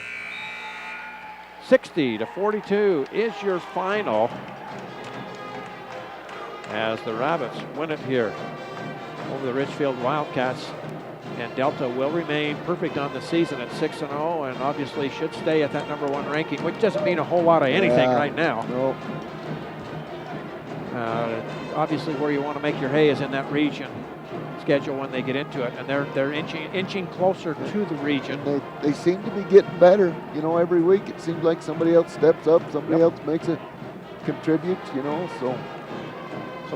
60-42 is your final as the Rabbits win it here over the Richfield Wildcats. And Delta will remain perfect on the season at 6-0, and obviously should stay at that #1 ranking, which doesn't mean a whole lot of anything right now.
No.
Obviously, where you want to make your hay is in that region schedule when they get into it, and they're inching closer to the region.
They seem to be getting better. You know, every week it seems like somebody else steps up, somebody else makes it, contributes. You know, so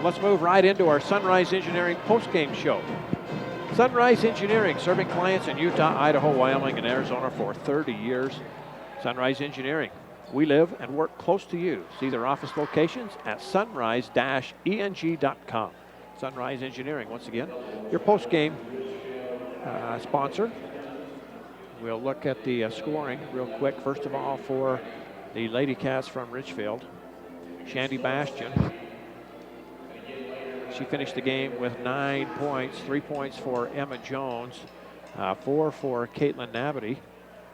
let's move right into our Sunrise Engineering post-game show. Sunrise Engineering, serving clients in Utah, Idaho, Wyoming, and Arizona for 30 years. Sunrise Engineering, we live and work close to you. See their office locations at sunrise-eng.com. Sunrise Engineering, once again, your post-game sponsor. We'll look at the scoring real quick. First of all, for the Lady Cats from Richfield, Shandy Bastion. She finished the game with 9 points, 3 points for Emma Jones, 4 for Caitlin Navity,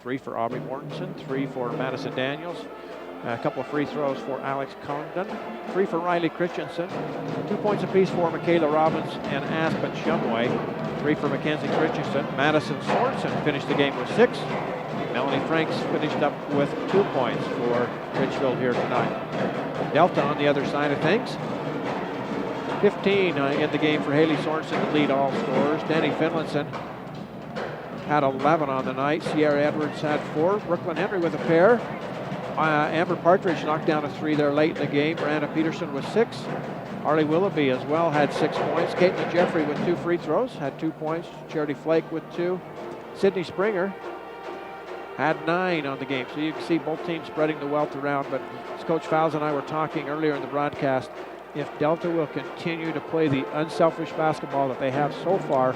3 for Aubrey Mortensen, 3 for Madison Daniels, a couple of free throws for Alex Condon, 3 for Riley Christensen, 2 points apiece for Michaela Robbins and Aspen Shumway, 3 for Mackenzie Christensen. Madison Sorensen finished the game with 6. Melanie Franks finished up with 2 points for Richfield here tonight. Delta on the other side of things. 15 in the game for Haley Sorensen to lead all scorers. Danny Finlinson had 11 on the night. Sierra Edwards had 4. Brooklyn Henry with a pair. Amber Partridge knocked down a 3 there late in the game. Miranda Peterson with 6. Arlie Willoughby as well had 6 points. Caitlin Jeffrey with 2 free throws, had 2 points. Charity Flake with 2. Sydney Springer had 9 on the game. So you can see both teams spreading the wealth around. But as Coach Fowles and I were talking earlier in the broadcast, if Delta will continue to play the unselfish basketball that they have so far,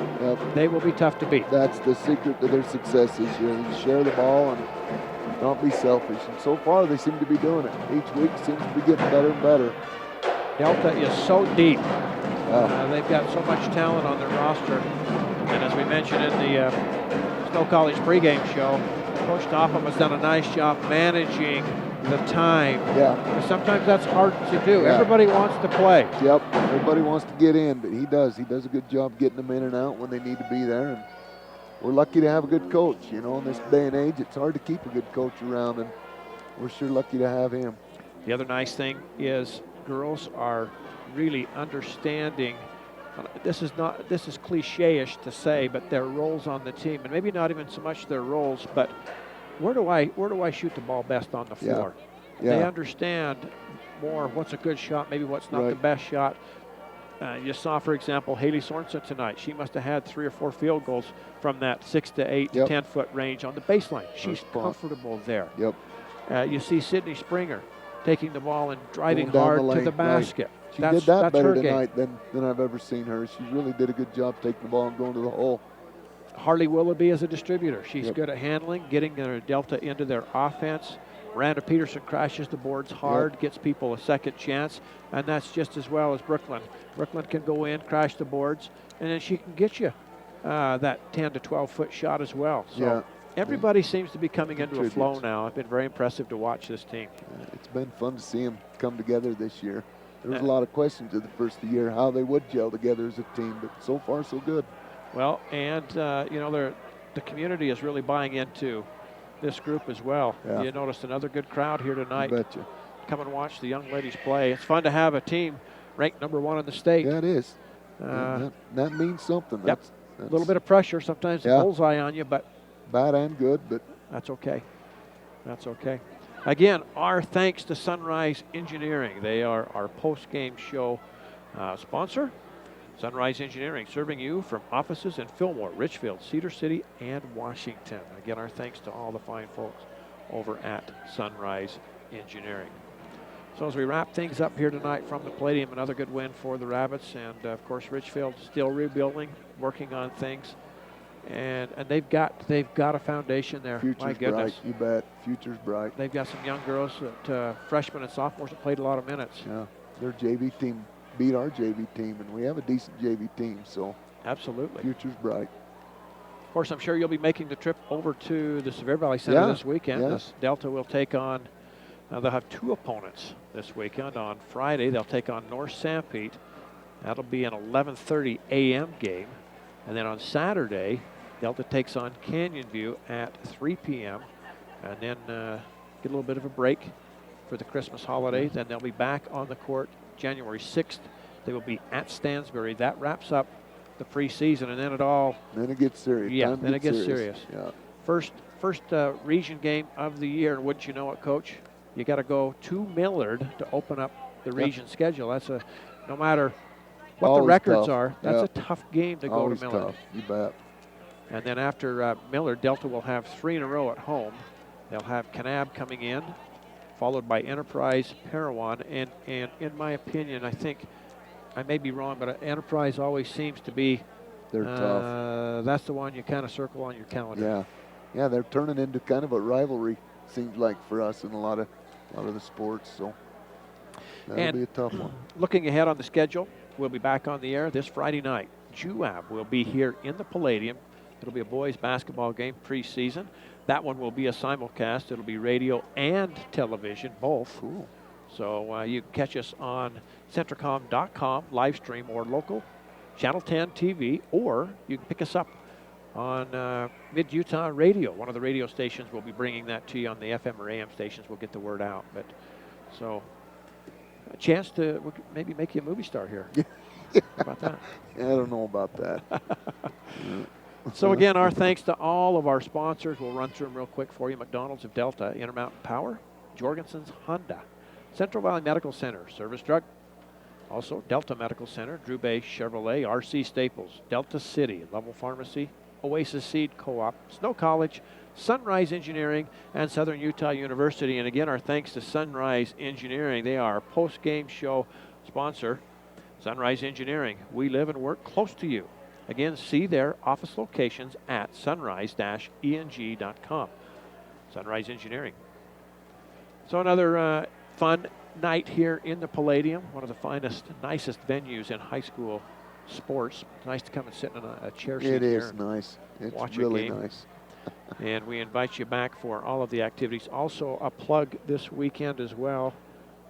they will be tough to beat.
That's the secret to their success this year. They share the ball and not be selfish. And so far, they seem to be doing it. Each week seems to be getting better and better.
Delta is so deep. They've got so much talent on their roster. And as we mentioned in the Snow College pregame show, Coach Topham has done a nice job managing the time.
Yeah.
Sometimes that's hard to do.
Yeah.
Everybody wants to play.
Yep. Everybody wants to get in, but he does. He does a good job getting them in and out when they need to be there. And we're lucky to have a good coach. You know, in this day and age, it's hard to keep a good coach around, and we're sure lucky to have him.
The other nice thing is girls are really understanding. This is cliche-ish to say, but their roles on the team, and maybe not even so much their roles, but where do I shoot the ball best on the floor?
Yeah.
They understand more what's a good shot, maybe what's not the best shot. You saw, for example, Haley Sorensen tonight. She must have had 3 or 4 field goals from that 6 to 8 to 10-foot range on the baseline. She's comfortable there.
Yep.
You see Sydney Springer taking the ball and driving hard to the basket.
She did that better tonight than I've ever seen her. She really did a good job taking the ball and going to the hole.
Harley Willoughby is a distributor. She's good at handling, getting their Delta into their offense. Miranda Peterson crashes the boards hard, gets people a second chance, and that's just as well as Brooklyn. Brooklyn can go in, crash the boards, and then she can get you that 10 to 12-foot shot as well. So everybody seems to be coming into a flow now. It's been very impressive to watch this team.
It's been fun to see them come together this year. There was a lot of questions at the first of the year how they would gel together as a team, but so far so good.
Well, and you know, the community is really buying into this group as well. You noticed another good crowd here tonight.
I bet you.
Come and watch the young ladies play. It's fun to have a team ranked #1 in the state.
Yeah, it is. That means something.
That's a little bit of pressure sometimes, a bullseye on you, but
bad and good, but
that's okay. That's okay. Again, our thanks to Sunrise Engineering. They are our post-game show sponsor. Sunrise Engineering, serving you from offices in Fillmore, Richfield, Cedar City, and Washington. Again, our thanks to all the fine folks over at Sunrise Engineering. So as we wrap things up here tonight from the Palladium, another good win for the Rabbits, and of course Richfield still rebuilding, working on things, and they've got a foundation there.
Future's
My goodness,
bright, you bet. Future's bright.
They've got some young girls, that, freshmen and sophomores, that played a lot of minutes.
Yeah, their JV team beat our JV team, and we have a decent JV team, so
absolutely,
future's bright.
Of course, I'm sure you'll be making the trip over to the Sevier Valley Center this weekend. This Delta will take on, they'll have 2 opponents this weekend. On Friday, they'll take on North Sanpete. That'll be an 11:30 a.m. game. And then on Saturday, Delta takes on Canyon View at 3 p.m. And then get a little bit of a break for the Christmas holiday. Then they'll be back on the court January 6th. They will be at Stansbury. That wraps up the preseason, and then
it gets serious.
Yeah, then it gets serious.
Yeah.
First region game of the year, and wouldn't you know it, Coach? You got to go to Millard to open up the region schedule. That's no matter what
always
the records
tough.
are, that's a tough game to
always
go to Millard.
Tough. You bet.
And then after Millard, Delta will have 3 in a row at home. They'll have Kanab coming in, followed by Enterprise, Parowan, and in my opinion, I think, I may be wrong, but Enterprise always seems to be
they're tough.
That's the one you kind of circle on your calendar.
Yeah, they're turning into kind of a rivalry, seems like, for us in a lot of the sports. So that'll be a tough one.
Looking ahead on the schedule, we'll be back on the air this Friday night. Juab will be here in the Palladium. It'll be a boys basketball game preseason. That one will be a simulcast. It'll be radio and television, both.
Cool.
So you can catch us on Centricom.com, live stream, or local, Channel 10 TV, or you can pick us up on Mid-Utah Radio. One of the radio stations will be bringing that to you on the FM or AM stations. We'll get the word out. But so a chance to maybe make you a movie star here. How about that?
I don't know about that.
So again, our thanks to all of our sponsors. We'll run through them real quick for you. McDonald's of Delta, Intermountain Power, Jorgensen's Honda, Central Valley Medical Center, Service Drug, also Delta Medical Center, Drew Bay Chevrolet, RC Staples, Delta City, Level Pharmacy, Oasis Seed Co-op, Snow College, Sunrise Engineering, and Southern Utah University. And again, our thanks to Sunrise Engineering. They are our post-game show sponsor. Sunrise Engineering, we live and work close to you. Again, see their office locations at sunrise-eng.com. Sunrise Engineering. So another fun night here in the Palladium, one of the finest, nicest venues in high school sports. It's nice to come and sit in a chair seat
It
here.
is nice. It's
watch
really
a game.
nice.
And we invite you back for all of the activities. Also, a plug this weekend as well.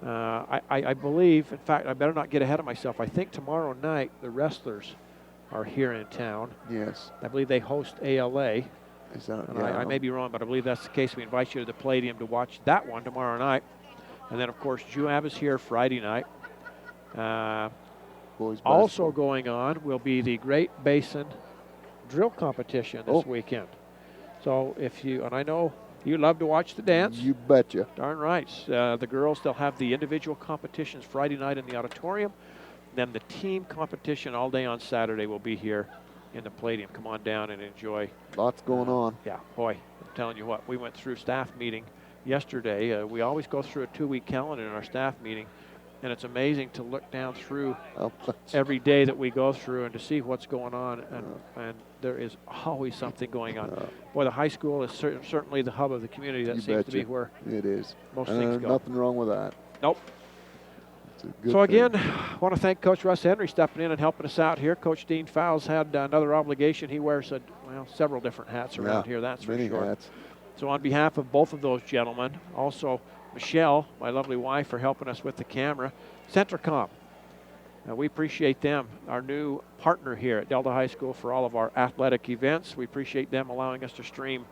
I believe, in fact, I better not get ahead of myself. I think tomorrow night the wrestlers are here in town.
Yes.
I believe they host ALA.
Is that,
And
yeah.
I may be wrong, but I believe that's the case. We invite you to the Palladium to watch that one tomorrow night. And then, of course, JUAB is here Friday night.
Boys
Also
basketball.
going on will be the Great Basin Drill Competition this weekend. So if you, and I know you love to watch the dance.
You betcha.
Darn right. The girls, they'll have the individual competitions Friday night in the auditorium. Then the team competition all day on Saturday will be here in the Palladium. Come on down and enjoy.
Lots going on.
Yeah, boy, I'm telling you what, we went through staff meeting yesterday. We always go through a 2-week calendar in our staff meeting, and it's amazing to look down through every day that we go through and to see what's going on, and there is always something going on. Boy, the high school is certainly the hub of the community. That seems to be where
it is.
Most things go.
Nothing wrong with that.
Nope.
It's a good
So again,
thing.
I want to thank Coach Russ Henry stepping in and helping us out here. Coach Dean Fowles had another obligation. He wears several different hats around here, that's for
many
sure.
hats.
So on behalf of both of those gentlemen, also Michelle, my lovely wife, for helping us with the camera, Centricom, we appreciate them, our new partner here at Delta High School for all of our athletic events. We appreciate them allowing us to stream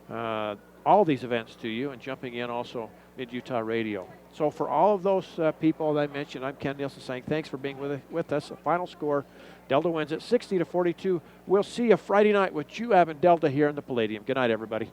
all these events to you and jumping in also Mid-Utah Radio. So for all of those people that I mentioned, I'm Ken Nielsen saying thanks for being with us. The final score, Delta wins at 60-42. We'll see you Friday night with JUAB and Delta here in the Palladium. Good night, everybody.